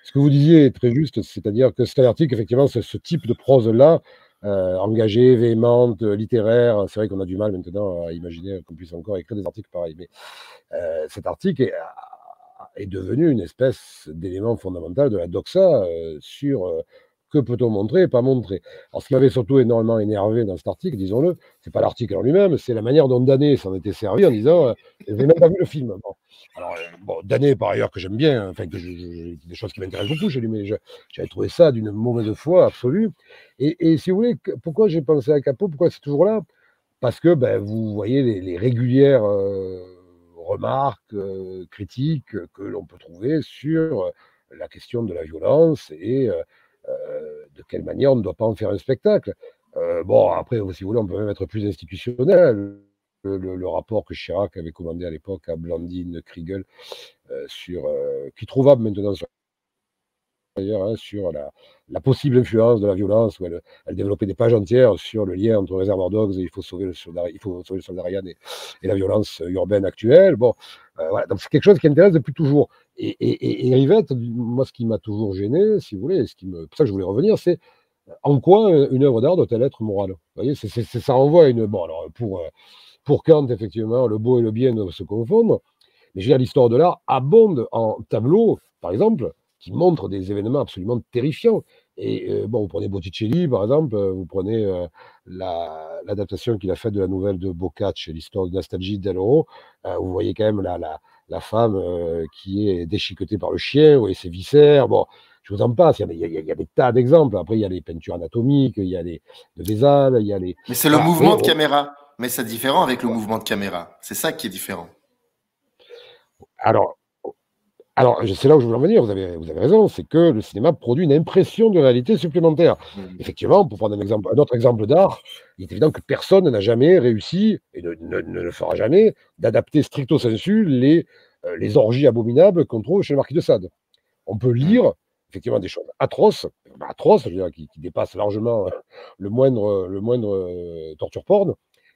Ce que vous disiez est très juste, c'est-à-dire que cet article, effectivement, c'est ce type de prose-là, engagée, véhémente, littéraire. C'est vrai qu'on a du mal maintenant à imaginer qu'on puisse encore écrire des articles pareils. Mais cet article est devenu une espèce d'élément fondamental de la doxa sur que peut-on montrer et pas montrer. Alors, ce qui m'avait surtout énormément énervé dans cet article, disons-le, c'est pas l'article en lui-même, c'est la manière dont Danet s'en était servi en disant je n'ai même pas vu le film. Bon. Alors, Danet, par ailleurs, que j'aime bien, enfin, des choses qui m'intéressent beaucoup chez lui, mais j'avais trouvé ça d'une mauvaise foi absolue. Et si vous voulez, pourquoi j'ai pensé à Capot, pourquoi c'est toujours là? Parce que vous voyez les régulières remarques, critiques que l'on peut trouver sur la question de la violence et de quelle manière on ne doit pas en faire un spectacle. Après, si vous voulez, on peut même être plus institutionnel. Le rapport que Chirac avait commandé à l'époque à Blandine Kriegel, qui est trouvable maintenant d'ailleurs, sur la possible influence de la violence, où elle développait des pages entières sur le lien entre Reservoir Dogs et il faut sauver le soldat Ryan et la violence urbaine actuelle. Bon, Voilà. Donc c'est quelque chose qui intéresse depuis toujours. Et Rivette, moi, ce qui m'a toujours gêné, si vous voulez, pour ça que je voulais revenir, c'est en quoi une œuvre d'art doit-elle être morale? Vous voyez, ça renvoie à une. Bon, alors, pour Kant, effectivement, le beau et le bien doivent se confondre. Mais je veux dire, l'histoire de l'art abonde en tableaux, par exemple, qui montrent des événements absolument terrifiants. Et bon, vous prenez Botticelli, par exemple, vous prenez l'adaptation qu'il a faite de la nouvelle de Boccaccio, l'histoire de Nostalgie d'Eloro, vous voyez quand même la femme qui est déchiquetée par le chien, vous voyez ses viscères. Bon, je vous en passe, il y a des tas d'exemples. Après, il y a les peintures anatomiques, il y a les de Vézal, il y a les. Mais c'est le Voilà, mouvement de caméra. Mais c'est différent avec le mouvement de caméra. C'est ça qui est différent. Alors, c'est là où je veux en venir, vous avez raison, c'est que le cinéma produit une impression de réalité supplémentaire. Effectivement, pour prendre un autre exemple d'art, il est évident que personne n'a jamais réussi, et ne le fera jamais, d'adapter stricto sensu les orgies abominables qu'on trouve chez le Marquis de Sade. On peut lire effectivement des choses atroces, je veux dire, qui dépassent largement le moindre torture porn.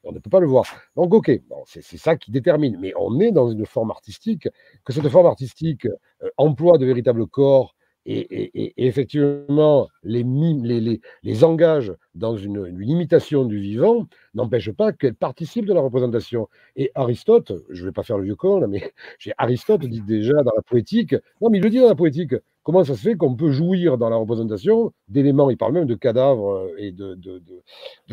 On ne peut pas le voir. Donc, ok, bon, c'est ça qui détermine. Mais on est dans une forme artistique, que cette forme artistique emploie de véritables corps et effectivement les engage dans une imitation du vivant, n'empêche pas qu'elle participe de la représentation. Et Aristote, je ne vais pas faire le vieux con, là, mais Aristote dit déjà dans la poétique, non, mais il le dit dans la poétique, comment ça se fait qu'on peut jouir dans la représentation d'éléments, il parle même de cadavres et de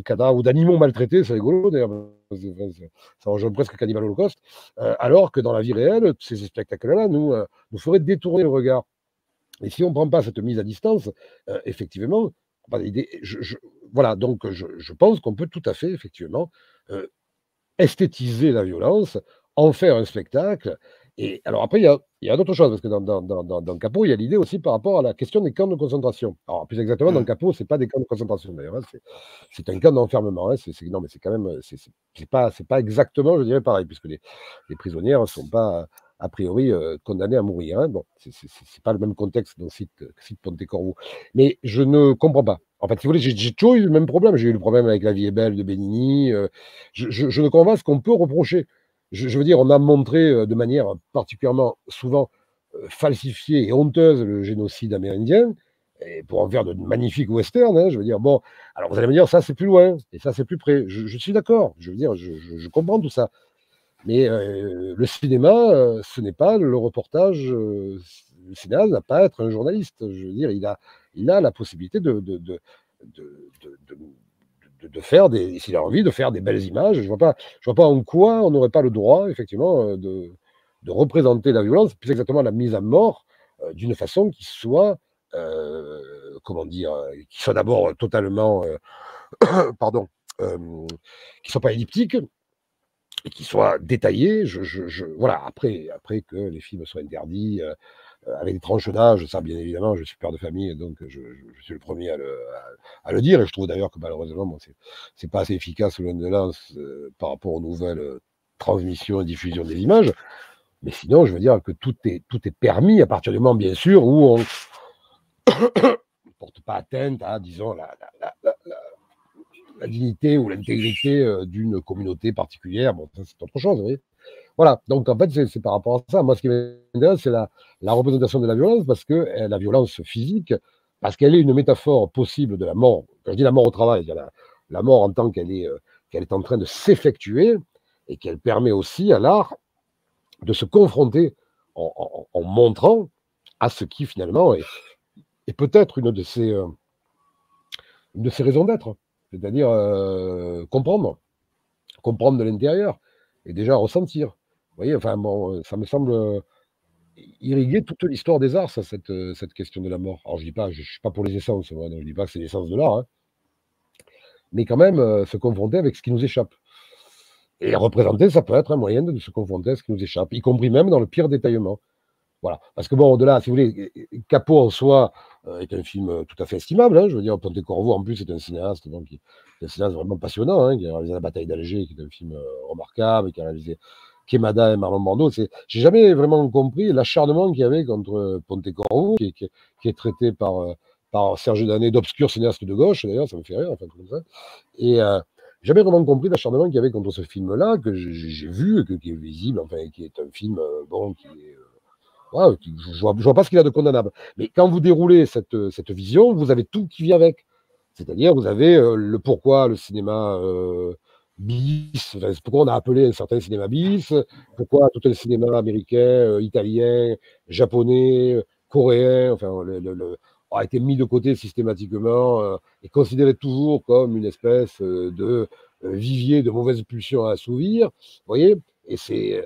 cadavres ou d'animaux maltraités, c'est rigolo d'ailleurs, ça rejoint presque Cannibal Holocaust, alors que dans la vie réelle, ces spectacles-là nous feraient détourner le regard. Et si on ne prend pas cette mise à distance, effectivement, voilà, donc je pense qu'on peut tout à fait, effectivement, esthétiser la violence, en faire un spectacle. Et alors après, il y a d'autres choses, parce que dans Capot, il y a l'idée aussi par rapport à la question des camps de concentration. Alors, plus exactement, dans Capot, ce n'est pas des camps de concentration, d'ailleurs, hein, c'est un camp d'enfermement. Hein, non, mais c'est quand même, c'est pas exactement, je dirais, pareil, puisque les prisonnières ne sont pas, a priori, condamnées à mourir. Hein. Bon, c'est pas le même contexte dont cite Pontecorvo. Mais je ne comprends pas. En fait, si vous voulez, j'ai toujours eu le même problème. J'ai eu le problème avec La vie est belle de Benigni. Je ne comprends pas ce qu'on peut reprocher. Je veux dire, on a montré de manière particulièrement souvent falsifiée et honteuse le génocide amérindien, et pour en faire de magnifiques westerns. Hein, je veux dire, bon, alors vous allez me dire, ça c'est plus loin, et ça c'est plus près. Je suis d'accord, je veux dire, je comprends tout ça. Mais le cinéma, ce n'est pas le reportage. Le cinéaste n'a pas à être un journaliste. Je veux dire, il a la possibilité de faire s'il a envie, de faire des belles images. Je vois pas en quoi on n'aurait pas le droit, effectivement, de représenter la violence, plus exactement la mise à mort, d'une façon qui soit, comment dire, qui soit d'abord totalement, pardon, qui soit pas elliptique, et qui soit détaillé. Voilà, après que les films soient interdits, avec des tranches d'âge, ça, bien évidemment, je suis père de famille, donc je suis le premier à le dire, et je trouve d'ailleurs que malheureusement, bon, c'est pas assez efficace, loin de là, par rapport aux nouvelles transmissions et diffusions des images. Mais sinon, je veux dire que tout est permis à partir du moment, bien sûr, où on ne porte pas atteinte à, disons, la dignité ou l'intégrité d'une communauté particulière. Bon, ça, c'est autre chose, vous voyez. Voilà, donc en fait, c'est par rapport à ça. Moi, ce qui m'intéresse, c'est la représentation de la violence, parce que la violence physique, parce qu'elle est une métaphore possible de la mort. Quand je dis la mort au travail, la mort en tant qu'elle est en train de s'effectuer, et qu'elle permet aussi à l'art de se confronter en montrant à ce qui, finalement, est peut-être une de ses raisons d'être. C'est-à-dire comprendre de l'intérieur, et déjà ressentir. Vous voyez, enfin bon, ça me semble irriguer toute l'histoire des arts, ça, cette question de la mort. Alors je suis pas pour les essences, moi, non, je dis pas que c'est l'essence de l'art, hein, mais quand même se confronter avec ce qui nous échappe. Et représenter, ça peut être un moyen de se confronter à ce qui nous échappe, y compris même dans le pire détaillement. Voilà. Parce que bon, au-delà, si vous voulez, Capot en soi est un film tout à fait estimable. Hein, je veux dire, Pontecorvo, en plus, est un cinéaste, donc, un cinéaste vraiment passionnant, hein, qui a réalisé La bataille d'Alger, qui est un film remarquable, qui a réalisé Quemada et Marlon Brando. J'ai jamais vraiment compris l'acharnement qu'il y avait contre Pontecorvo, qui est traité par Serge Danet d'obscur cinéaste de gauche, d'ailleurs, ça me fait rire, enfin, comme ça. jamais vraiment compris l'acharnement qu'il y avait contre ce film-là, que j'ai vu, et qui est visible, enfin, qui est un film, bon, qui est, voilà, je vois pas ce qu'il a de condamnable. Mais quand vous déroulez cette vision, vous avez tout qui vient avec. C'est-à-dire, vous avez le pourquoi le cinéma bis, enfin, pourquoi on a appelé un certain cinéma bis, pourquoi tout un cinéma américain, italien, japonais, coréen, enfin, a été mis de côté systématiquement et considéré toujours comme une espèce de vivier de mauvaises pulsions à assouvir. Vous voyez? Et c'est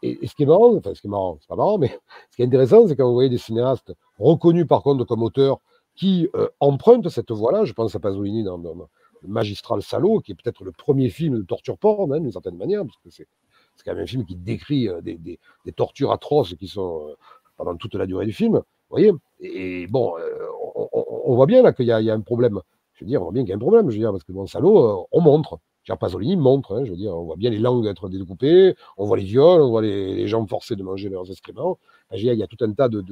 et ce qui est marrant, enfin ce qui est marrant, c'est pas marrant, mais ce qui est intéressant, c'est quand vous voyez des cinéastes reconnus par contre comme auteurs qui empruntent cette voie-là. Je pense à Pasolini dans le magistral Salaud, qui est peut-être le premier film de torture porn, hein, d'une certaine manière, parce que c'est quand même un film qui décrit des tortures atroces qui sont pendant toute la durée du film. Vous voyez? Et bon, on voit bien là qu'il y a un problème. Je veux dire, on voit bien qu'il y a un problème, je veux dire, parce que dans Salaud, on montre. Pasolini montre, hein, je veux dire, on voit bien les langues être découpées, on voit les viols, on voit les gens forcés de manger leurs excréments. Enfin, il y a tout un tas de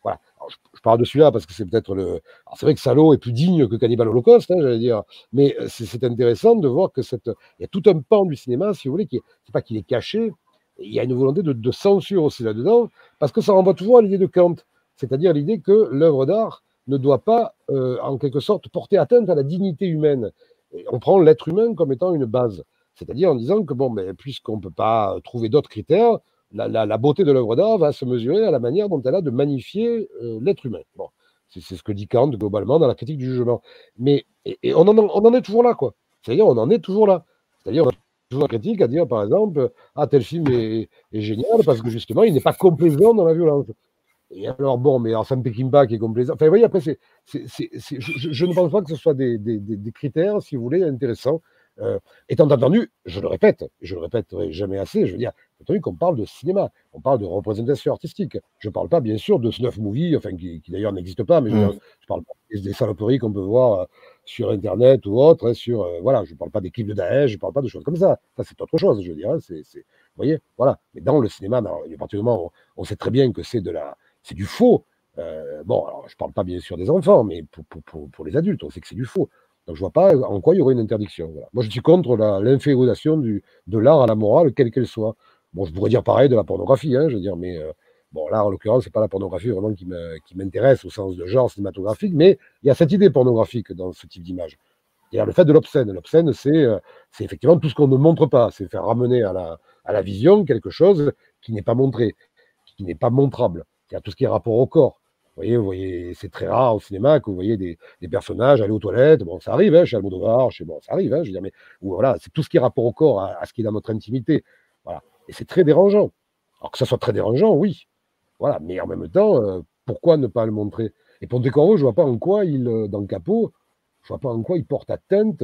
voilà. Alors, je parle de celui-là parce que c'est peut-être le. Alors, c'est vrai que Salaud est plus digne que Cannibal Holocaust, hein, j'allais dire, mais c'est intéressant de voir que il y a tout un pan du cinéma, si vous voulez, c'est pas qu'il est caché, il y a une volonté de censure aussi là-dedans, parce que ça renvoie toujours à l'idée de Kant, c'est-à-dire l'idée que l'œuvre d'art ne doit pas, en quelque sorte, porter atteinte à la dignité humaine. Et on prend l'être humain comme étant une base, c'est-à-dire en disant que, bon, ben, puisqu'on ne peut pas trouver d'autres critères, la beauté de l'œuvre d'art va se mesurer à la manière dont elle a de magnifier l'être humain. Bon, c'est ce que dit Kant globalement dans la critique du jugement. Mais et on en est toujours là, quoi. C'est-à-dire, on en est toujours là. C'est-à-dire, on a toujours la critique à dire, par exemple, ah, tel film est génial parce que justement, il n'est pas complaisant dans la violence. Et alors, bon, mais alors Sam Peckinpah qui est complaisant. Enfin, vous voyez, après, je ne pense pas que ce soit des critères, si vous voulez, intéressants. Étant entendu, je le répéterai jamais assez, je veux dire, entendu qu'on parle de cinéma, on parle de représentation artistique. Je ne parle pas, bien sûr, de snuff movie, enfin, qui d'ailleurs n'existe pas, mais je parle pas des saloperies qu'on peut voir sur Internet ou autre, hein, voilà, je ne parle pas des clips de Daesh, je ne parle pas de choses comme ça. Ça, c'est autre chose, je veux dire. Hein, vous voyez, voilà. Mais dans le cinéma, à partir du moment où on sait très bien que c'est du faux. Bon, alors, je ne parle pas bien sûr des enfants, mais pour les adultes, on sait que c'est du faux. Donc je ne vois pas en quoi il y aurait une interdiction. Voilà. Moi, je suis contre l'inféodation de l'art à la morale, quelle qu'elle soit. Bon, je pourrais dire pareil de la pornographie, hein, je veux dire, mais bon, là, en l'occurrence, c'est pas la pornographie vraiment qui m'intéresse au sens de genre cinématographique, mais il y a cette idée pornographique dans ce type d'image. C'est-à-dire le fait de l'obscène. L'obscène, c'est effectivement tout ce qu'on ne montre pas. C'est faire ramener à la vision quelque chose qui n'est pas montré, qui n'est pas montrable. C'est-à-dire tout ce qui est rapport au corps. Vous voyez, c'est très rare au cinéma que vous voyez des personnages aller aux toilettes. Bon, ça arrive, hein, chez Almodovar, bon, ça arrive, hein, je veux dire, mais voilà, c'est tout ce qui est rapport au corps, à ce qui est dans notre intimité. Voilà. Et c'est très dérangeant. Alors que ça soit très dérangeant, oui. Voilà. Mais en même temps, pourquoi ne pas le montrer? Et pour Pontecorvo, je vois pas en quoi dans le capot, je vois pas en quoi il porte atteinte,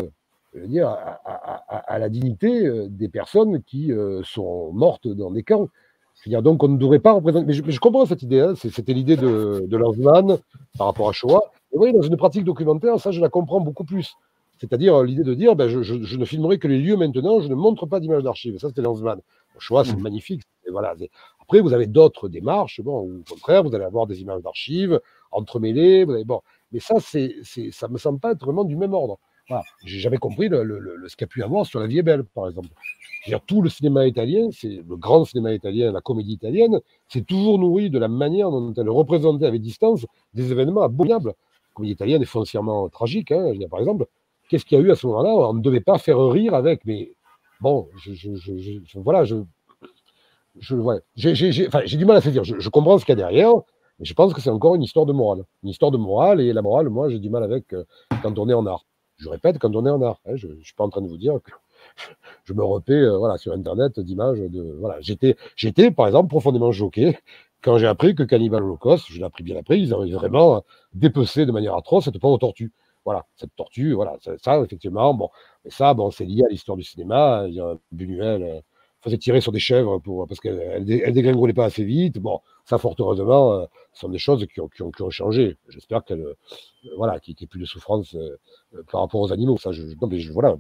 je veux dire, à la dignité des personnes qui sont mortes dans des camps. Je veux dire, donc on ne devrait pas représenter. Mais je comprends cette idée, hein. C'était l'idée de Lanzmann par rapport à Shoah. Et vous voyez, dans une pratique documentaire, ça, je la comprends beaucoup plus. C'est-à-dire l'idée de dire, ben, je ne filmerai que les lieux maintenant, je ne montre pas d'images d'archives. Ça, c'était Lanzmann. Shoah, c'est magnifique. Et voilà. Après, vous avez d'autres démarches, bon, où, au contraire, vous allez avoir des images d'archives entremêlées. Bon. Mais ça, ça me semble pas être vraiment du même ordre. Voilà. J'ai jamais compris ce qu'il y a pu avoir sur La Vie est belle, par exemple. C'est-à-dire, tout le cinéma italien, c'est le grand cinéma italien, la comédie italienne, c'est toujours nourri de la manière dont elle représentait avec distance des événements abominables. La comédie italienne est foncièrement tragique. Hein. Je veux dire, par exemple, qu'est-ce qu'il y a eu à ce moment-là? On ne devait pas faire rire avec, mais bon, voilà, j'ai du mal à saisir. Je comprends ce qu'il y a derrière, mais je pense que c'est encore une histoire de morale. Une histoire de morale, et la morale, moi, j'ai du mal avec quand on est en art. Je répète, quand on est en art. Hein, je ne suis pas en train de vous dire que je me repais voilà, sur Internet d'images de. Voilà. J'étais, par exemple, profondément choqué quand j'ai appris que Cannibal Holocaust, je l'ai appris bien après, ils avaient vraiment dépecé de manière atroce cette pauvre tortue. Voilà, cette tortue, voilà, ça effectivement, bon, mais ça, bon, c'est lié à l'histoire du cinéma. Il y a Buñuel faisait tirer sur des chèvres parce qu'elles dégringolaient pas assez vite. Bon, ça, fort heureusement, ce sont des choses qui ont changé. J'espère voilà, qu'il n'y ait plus de souffrance par rapport aux animaux. Ça, non, mais voilà,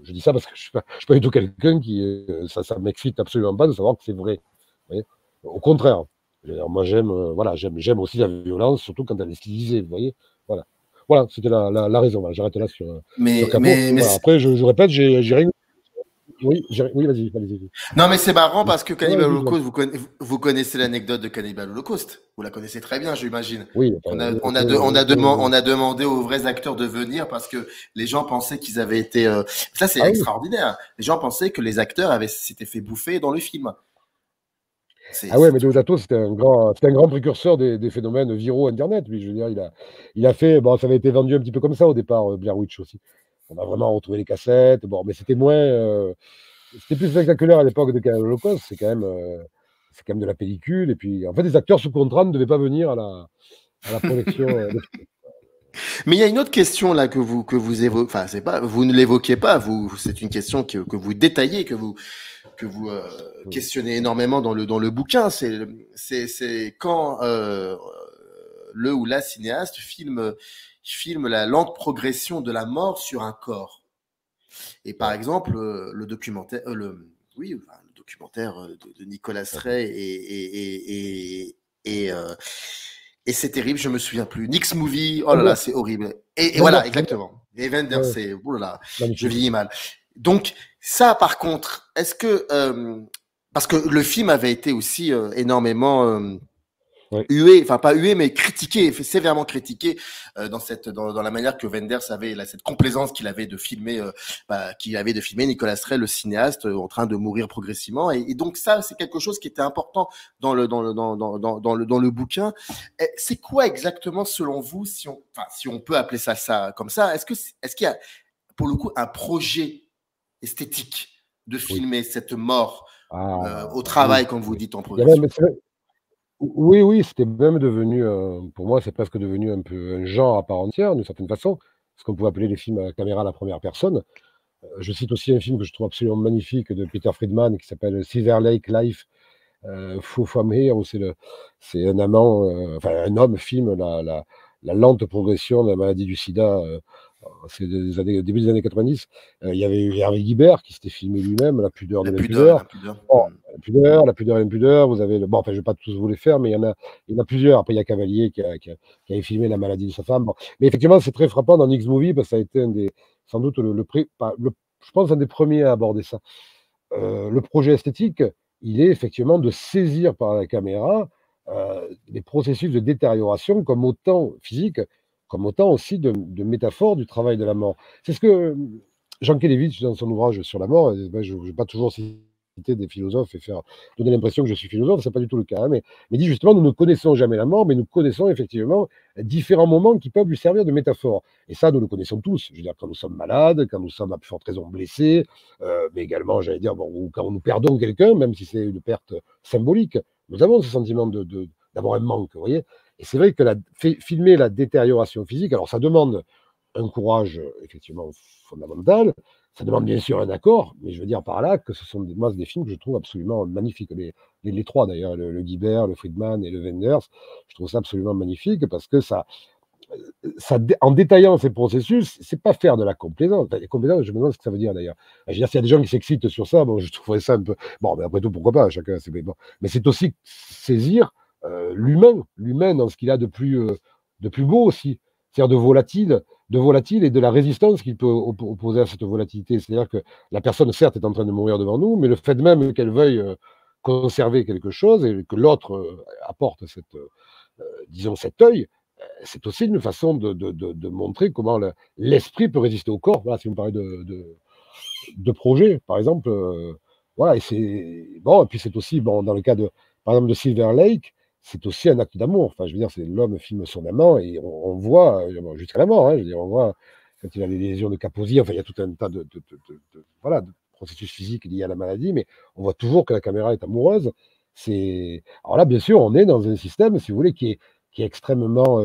je dis ça parce que je suis pas du tout quelqu'un qui, ça m'excite absolument pas de savoir que c'est vrai. Vous voyez, au contraire, moi j'aime, voilà, j'aime aussi la violence, surtout quand elle est stylisée. Vous voyez, voilà. Voilà, c'était la raison. Voilà, j'arrête là sur Mais, Capot. mais, mais Voilà, après, je répète, j'ai rien. Oui, oui, vas-y, vas-y. non, mais c'est marrant Oui, parce que ouais, Cannibal vas-y, Holocaust, vous connaissez l'anecdote de Cannibal Holocaust. Vous la connaissez très bien, j'imagine. oui, enfin, oui, oui, On oui. a demandé aux vrais acteurs de venir parce que les gens pensaient qu'ils avaient été. Ça, c'est Ah oui. extraordinaire. Les gens pensaient que les acteurs s'étaient fait bouffer dans le film. Ah ouais, mais Toujours. Deodato, c'était un grand précurseur des phénomènes viraux Internet. Lui, je veux dire, il a fait. Bon, ça avait été vendu un petit peu comme ça au départ, Blair Witch aussi. On a vraiment retrouvé les cassettes. Bon, mais c'était moins. C'était plus spectaculaire à l'époque de Holocaust. C'est quand même de la pellicule. Et puis, en fait, les acteurs sous contrat ne devaient pas venir à la projection. Mais il y a une autre question là que vous évoquez. Enfin, c'est pas, vous ne l'évoquez pas. C'est une question que vous détaillez, que vous questionnez énormément dans le bouquin. C'est quand le ou la cinéaste filme la lente progression de la mort sur un corps. Et par exemple, le documentaire, oui, enfin, le documentaire de Nicolas Ray et c'est terrible, je me souviens plus. Nix Movie, oh là là, Wenders, c'est horrible. Et voilà, Wenders, exactement. Et Wenders, ouais, c'est, oh là là, je magnifique. vieillis mal. Donc ça, par contre, est-ce que parce que le film avait été aussi énormément Ouais. hué, enfin pas hué, mais critiqué, sévèrement critiqué dans la manière que Wenders avait, cette complaisance qu'il avait de filmer, Nicolas Ray, le cinéaste, en train de mourir progressivement. Et donc ça, c'est quelque chose qui était important dans le bouquin. C'est quoi exactement, selon vous, si on peut appeler ça comme ça, est-ce qu'il y a pour le coup un projet esthétique de Oui. filmer cette mort Ah, au oui. travail, comme vous Oui. dites, en Il y a progression? même, oui, oui, c'était même devenu, pour moi, c'est presque devenu un peu un genre à part entière, d'une certaine façon, ce qu'on pouvait appeler les films à caméra à la première personne. Je cite aussi un film que je trouve absolument magnifique de Peter Friedman qui s'appelle Silver Lake Life, Foo from Here, où c'est un amant, enfin un homme filme la lente progression de la maladie du sida, c'est début des années 90. Il y avait eu Hervé Guibert qui s'était filmé lui-même, La pudeur de La pudeur et l'impudeur. l'impudeur. Bon, la pudeur et l'impudeur, vous avez bon, enfin, je vais pas tous vous les faire, mais il y en a plusieurs. Après, il y a Cavalier qui avait filmé la maladie de sa femme. Bon. Mais effectivement, c'est très frappant dans X-Movie parce que ça a été sans doute je pense, un des premiers à aborder ça. Le projet esthétique, il est effectivement de saisir par la caméra les processus de détérioration comme autant physique, comme autant aussi de métaphores du travail de la mort. C'est ce que Jean Kelevitch, dans son ouvrage sur la mort, je ne vais pas toujours citer des philosophes et faire donner l'impression que je suis philosophe, c'est pas du tout le cas, hein, mais dit justement, nous ne connaissons jamais la mort, mais nous connaissons effectivement différents moments qui peuvent lui servir de métaphore. Et ça, nous le connaissons tous. Je veux dire, quand nous sommes malades, quand nous sommes à plus forte raison blessés, mais également, j'allais dire, bon, ou quand nous perdons quelqu'un, même si c'est une perte symbolique, nous avons ce sentiment d'avoir un manque, vous voyez. Et c'est vrai que filmer la détérioration physique, alors ça demande un courage effectivement fondamental, ça demande bien sûr un accord, mais je veux dire par là que ce sont moi, des films que je trouve absolument magnifiques. Les trois d'ailleurs, le Guibert, le Friedman et le Wenders, je trouve ça absolument magnifique parce que en détaillant ces processus, c'est pas faire de la complaisance. La complaisance, je me demande ce que ça veut dire d'ailleurs. Je veux dire, s'il y a des gens qui s'excitent sur ça, bon, je trouverais ça un peu. Bon, mais après tout, pourquoi pas, chacun, c'est bon. Mais c'est aussi saisir l'humain dans ce qu'il a de plus beau aussi, c'est-à-dire de volatile et de la résistance qu'il peut opposer à cette volatilité. C'est-à-dire que la personne, certes, est en train de mourir devant nous, mais le fait même qu'elle veuille conserver quelque chose et que l'autre apporte disons, cet œil, c'est aussi une façon de montrer comment l'esprit peut résister au corps. Voilà, si vous me parlez de projet, par exemple. Voilà, et c'est bon, et puis c'est aussi, bon, dans le cas par exemple, de Silver Lake, c'est aussi un acte d'amour. Enfin, je veux dire, c'est l'homme filme son amant et on voit, bon, jusqu'à la mort, hein, je veux dire, on voit quand il a les lésions de Kaposi, enfin, il y a tout un tas voilà, de processus physiques liés à la maladie, mais on voit toujours que la caméra est amoureuse. Alors là, bien sûr, on est dans un système, si vous voulez, qui est extrêmement,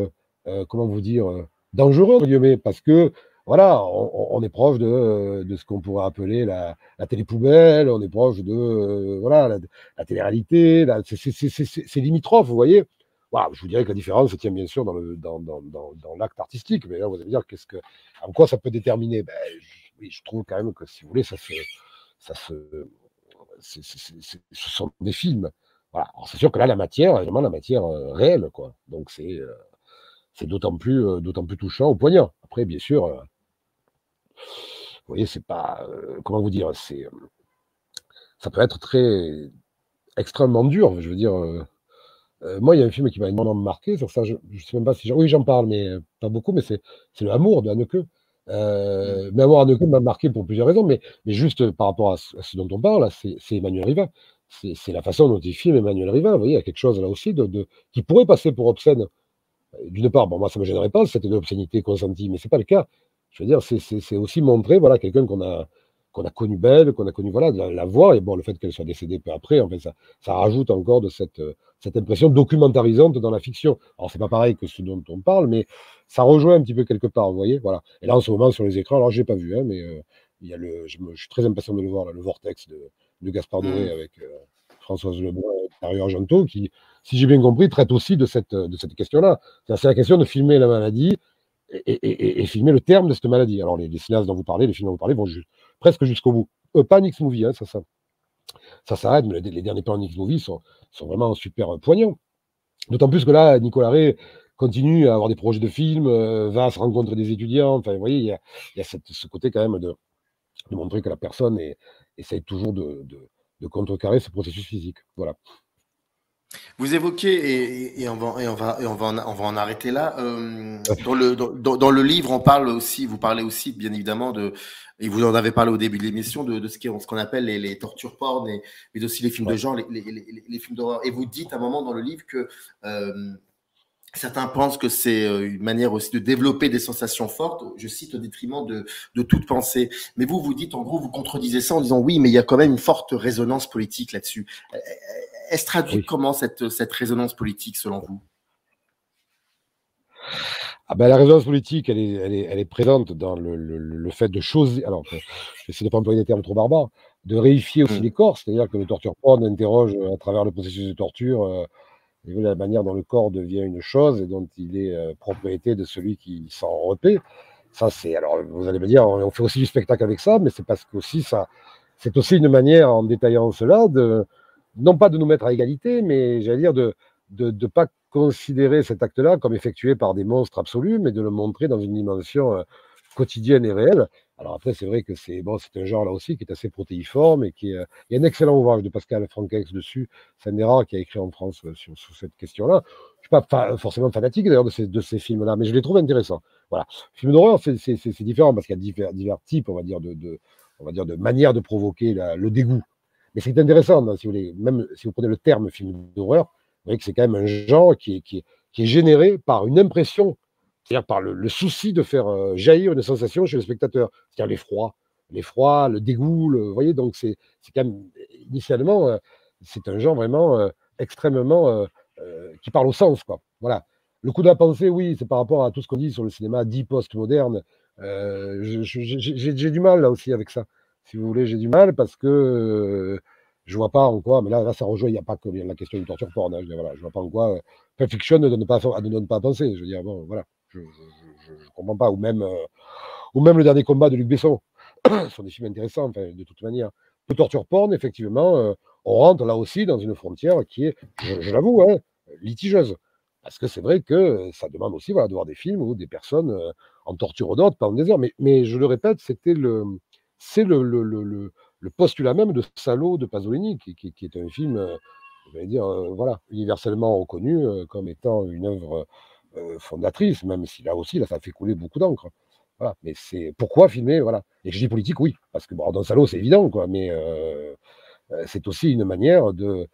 comment vous dire, dangereux, entre guillemets, parce que, voilà, on est proche de ce qu'on pourrait appeler la télé-poubelle, on est proche de voilà, la télé-réalité, c'est limitrophe, vous voyez. Voilà, je vous dirais que la différence se tient bien sûr dans l'acte artistique, mais là, vous allez me dire, en quoi ça peut déterminer oui, je trouve quand même que, si vous voulez, ça se, ce sont des films. Voilà. Alors, c'est sûr que là, la matière est vraiment la matière réelle, quoi. Donc, c'est d'autant plus touchant au poignant. Après, bien sûr, vous voyez, c'est pas, comment vous dire, ça peut être très extrêmement dur. Je veux dire, moi, il y a un film qui m'a énormément marqué sur ça. Je sais même pas si oui, j'en parle, mais pas beaucoup. Mais c'est Le Amour de Haneke. Mm. Mais Amour Haneke m'a marqué pour plusieurs raisons. Mais juste par rapport à ce dont on parle, là, c'est Emmanuel Riva. C'est la façon dont il filme Emmanuel Riva. Vous voyez, il y a quelque chose là aussi qui pourrait passer pour obscène. D'une part, bon, moi, ça me gênerait pas, c'était de l'obscénité consentie, mais c'est pas le cas. Je veux dire, c'est aussi montrer, voilà, quelqu'un qu'on a connu belle, qu'on a connu, voilà, de la voir, et bon, le fait qu'elle soit décédée peu après, en fait, ça rajoute encore de cette impression documentarisante dans la fiction. Alors, c'est pas pareil que ce dont on parle, mais ça rejoint un petit peu quelque part, vous voyez, voilà. Et là, en ce moment, sur les écrans, alors, j'ai pas vu, hein, mais il y a je suis très impatient de le voir, là, le Vortex de Gaspard Noé Mm. avec Françoise Lebrun et Dario Argento, qui, si j'ai bien compris, traite aussi de cette question-là. C'est la question de filmer la maladie et filmer le terme de cette maladie. Alors, les cinéastes dont vous parlez, les films dont vous parlez, vont presque jusqu'au bout. Pas un X-movie, hein, ça s'arrête, mais les derniers plans en X-movie sont vraiment super poignants. D'autant plus que là, Nicolas Ray continue à avoir des projets de films, va se rencontrer des étudiants. Enfin, vous voyez, il y a ce côté quand même de montrer que la personne essaye toujours de contrecarrer ce processus physique. Voilà. Vous évoquez, on va en arrêter là. Dans le livre, vous parlez aussi, bien évidemment, et vous en avez parlé au début de l'émission, de ce qu'on appelle les tortures porn, mais aussi les films de Ouais. genre, les films d'horreur. Et vous dites à un moment dans le livre que certains pensent que c'est une manière aussi de développer des sensations fortes, je cite, au détriment de toute pensée. Mais vous dites, en gros, vous contredisez ça en disant oui, mais il y a quand même une forte résonance politique là-dessus. Elle se traduit Oui. comment cette résonance politique selon vous? Ah ben, la résonance politique, elle est présente dans le fait de choses. Alors, je vais essayer de pas employer des termes trop barbares, de réifier aussi Mm. les corps, c'est-à-dire que le torture porn interroge à travers le processus de torture, la manière dont le corps devient une chose et dont il est propriété de celui qui s'en repaît. Ça, c'est. Alors, vous allez me dire, on fait aussi du spectacle avec ça, mais c'est parce que aussi c'est aussi une manière, en détaillant cela, non pas de nous mettre à égalité, mais j'allais dire de pas considérer cet acte-là comme effectué par des monstres absolus, mais de le montrer dans une dimension quotidienne et réelle. Alors après, c'est vrai que c'est un genre là aussi qui est assez protéiforme et il y a un excellent ouvrage de Pascal Franquex dessus, c'est un des rares qui a écrit en France sur cette question-là. Je suis pas forcément fanatique d'ailleurs de ces films-là, mais je les trouve intéressants. Voilà. Film d'horreur, c'est différent parce qu'il y a divers types, on va dire, on va dire de manières de provoquer le dégoût. Mais c'est intéressant, hein, si vous voulez, même si vous prenez le terme film d'horreur, vous voyez que c'est quand même un genre qui est généré par une impression, c'est-à-dire par le souci de faire jaillir une sensation chez le spectateur, c'est-à-dire l'effroi, le dégoût, vous voyez, donc c'est quand même, initialement, c'est un genre vraiment extrêmement qui parle au sens, quoi. Voilà. Le coup de la pensée, oui, c'est par rapport à tout ce qu'on dit sur le cinéma dit post-moderne. J'ai du mal là aussi avec ça. Si vous voulez, j'ai du mal parce que je vois pas en quoi, mais là ça rejoint, il n'y a pas que la question du torture porn. Hein, je veux dire, voilà, je vois pas en quoi Pulp Fiction ne donne pas à penser. Je veux dire, bon, voilà, je comprends pas. Ou même le dernier combat de Luc Besson. Ce sont des films intéressants, enfin, de toute manière. Le torture porn, effectivement, on rentre là aussi dans une frontière qui est, je l'avoue, hein, litigeuse. Parce que c'est vrai que ça demande aussi, voilà, de voir des films où des personnes en torturent d'autres pendant des heures. Mais je le répète, c'est le postulat même de Salo de Pasolini, qui est un film, je vais dire, voilà, universellement reconnu comme étant une œuvre fondatrice, même si là aussi, là, ça a fait couler beaucoup d'encre. Voilà, mais c'est pourquoi filmer, voilà. Et je dis politique, oui, parce que bon, dans Salo, c'est évident, quoi, mais c'est aussi une manière de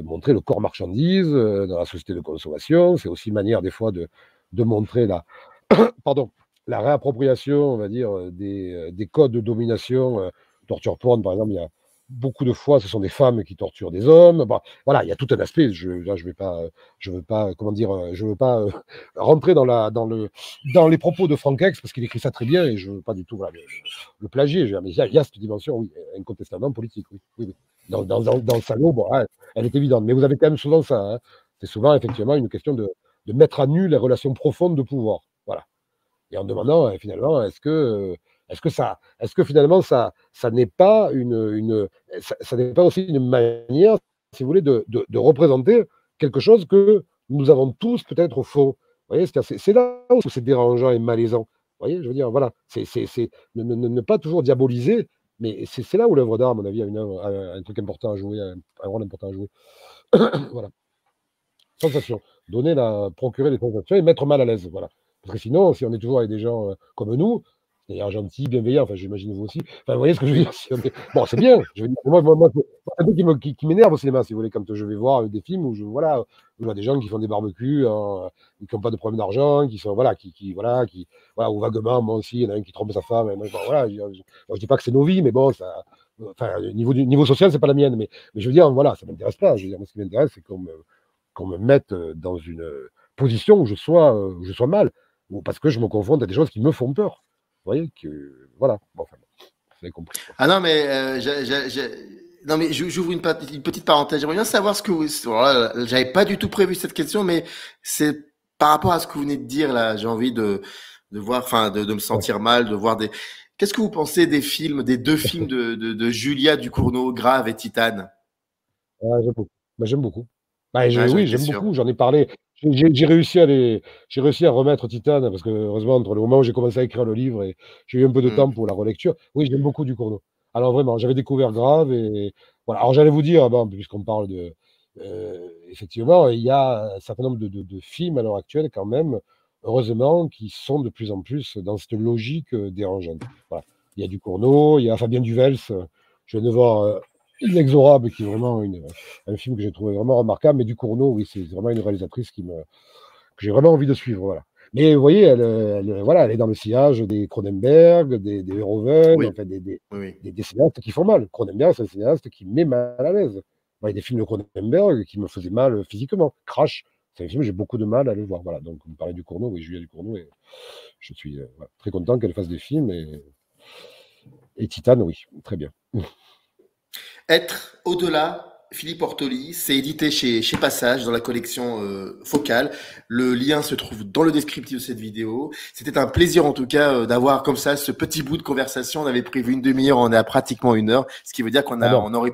montrer le corps marchandise dans la société de consommation. C'est aussi une manière, des fois, de montrer pardon, la réappropriation, on va dire, des codes de domination. Torture porn, par exemple, il y a beaucoup de fois, ce sont des femmes qui torturent des hommes. Bon, voilà, il y a tout un aspect. Là, je veux pas, comment dire, je veux pas rentrer dans les propos de Franquex parce qu'il écrit ça très bien et je veux pas du tout, voilà, le plagier. Mais il y a cette dimension, oui, incontestablement politique, oui, oui, oui. Dans le salaud, bon, ouais, elle est évidente. Mais vous avez quand même souvent ça. Hein. C'est souvent effectivement une question de mettre à nu les relations profondes de pouvoir. Voilà. Et en demandant finalement, est-ce que finalement ça n'est pas ça n'est pas aussi une manière, si vous voulez, de représenter quelque chose que nous avons tous peut-être au fond. voyez, c'est là où c'est dérangeant et malaisant. Vous voyez, je veux dire, voilà, ne pas toujours diaboliser, mais c'est là où l'œuvre d'art, à mon avis, a un truc important à jouer, un rôle important à jouer. Voilà. Sensation. Procurer des sensations et mettre mal à l'aise, voilà. Parce que sinon, si on est toujours avec des gens comme nous, c'est-à-dire gentils, bienveillants, enfin j'imagine vous aussi. Enfin, vous voyez ce que je veux dire? Bon, c'est bien. Je veux dire, moi, c'est un truc qui m'énerve au cinéma, si vous voulez, quand je vais voir des films où voilà, où je vois des gens qui font des barbecues, qui n'ont pas de problème d'argent, qui sont voilà, voilà, ou vaguement, moi aussi, il y en a un qui trompe sa femme. Et moi, bon, voilà, je dis pas que c'est nos vies, mais bon, ça, enfin, niveau social, c'est pas la mienne, mais je veux dire, voilà, ça m'intéresse pas. Je veux dire, moi, ce qui m'intéresse, c'est qu'on me mette dans une position où je sois mal, ou parce que je me confronte à des choses qui me font peur. Vous voyez que voilà, bon, enfin, vous avez compris. Ah non, mais non, mais j'ouvre une petite parenthèse. J'aimerais bien savoir ce que vous. Voilà, j'avais pas du tout prévu cette question, mais c'est par rapport à ce que vous venez de dire là. J'ai envie de voir, enfin, de me sentir mal, de voir des. Qu'est-ce que vous pensez des deux films de Julia Ducournau, Grave et Titane? Ah, j'aime beaucoup. Bah, j'aime beaucoup. Bah, Ah, j'en oui, étais j'aime sûr. beaucoup, j'en ai parlé. J'ai réussi à remettre Titane parce que heureusement, entre le moment où j'ai commencé à écrire le livre et j'ai eu un peu de Hmm. temps pour la relecture. Oui, j'aime beaucoup Ducournau. Alors vraiment, j'avais découvert Grave et voilà. Alors j'allais vous dire, bon, puisqu'on parle effectivement, il y a un certain nombre de films à l'heure actuelle quand même, heureusement, qui sont de plus en plus dans cette logique dérangeante. Voilà. Il y a Ducournau, il y a Fabien Duvels. Je viens de voir Inexorable, qui est vraiment un film que j'ai trouvé vraiment remarquable. Mais Ducournau, oui, c'est vraiment une réalisatrice que j'ai vraiment envie de suivre. Voilà. Mais vous voyez, voilà, elle est dans le sillage des Cronenberg, des Verhoeven, Oui, enfin oui. des cinéastes qui font mal. Cronenberg, c'est un cinéaste qui me met mal à l'aise. Moi, il y a des films de Cronenberg qui me faisaient mal physiquement. Crash, c'est un film, j'ai beaucoup de mal à le voir. Voilà. Donc, vous me parlez du Ducournau, oui, Julia Ducournau, et je suis voilà, très content qu'elle fasse des films. Et Titane, oui, très bien. Être au-delà, Philippe Ortoli, c'est édité chez Passage dans la collection Focale. Le lien se trouve dans le descriptif de cette vidéo. C'était un plaisir en tout cas d'avoir comme ça ce petit bout de conversation. On avait prévu une demi-heure, on est à pratiquement 1 heure, ce qui veut dire Ah non, on aurait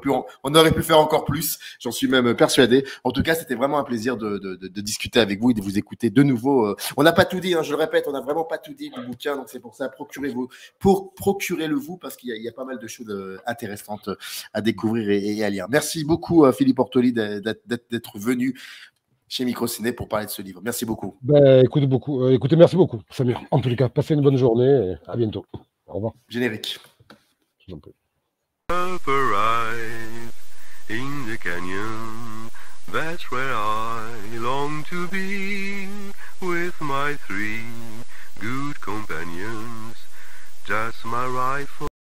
pu faire encore plus. J'en suis même persuadé. En tout cas, c'était vraiment un plaisir de discuter avec vous et de vous écouter de nouveau. On n'a pas tout dit, hein, je le répète, on n'a vraiment pas tout dit du bouquin, donc c'est pour ça procurez-le vous parce qu'il y a pas mal de choses intéressantes à découvrir et à lire. Merci beaucoup, Philippe Ortoli, d'être venu chez Microciné pour parler de ce livre. Merci beaucoup. ben, écoutez, merci beaucoup, Samir. En tous les cas, passez une bonne journée et à bientôt. Au revoir. Générique. Je vous en prie. Up arrive in the canyon, that's where I long to be, with my 3 good companions, just my rifle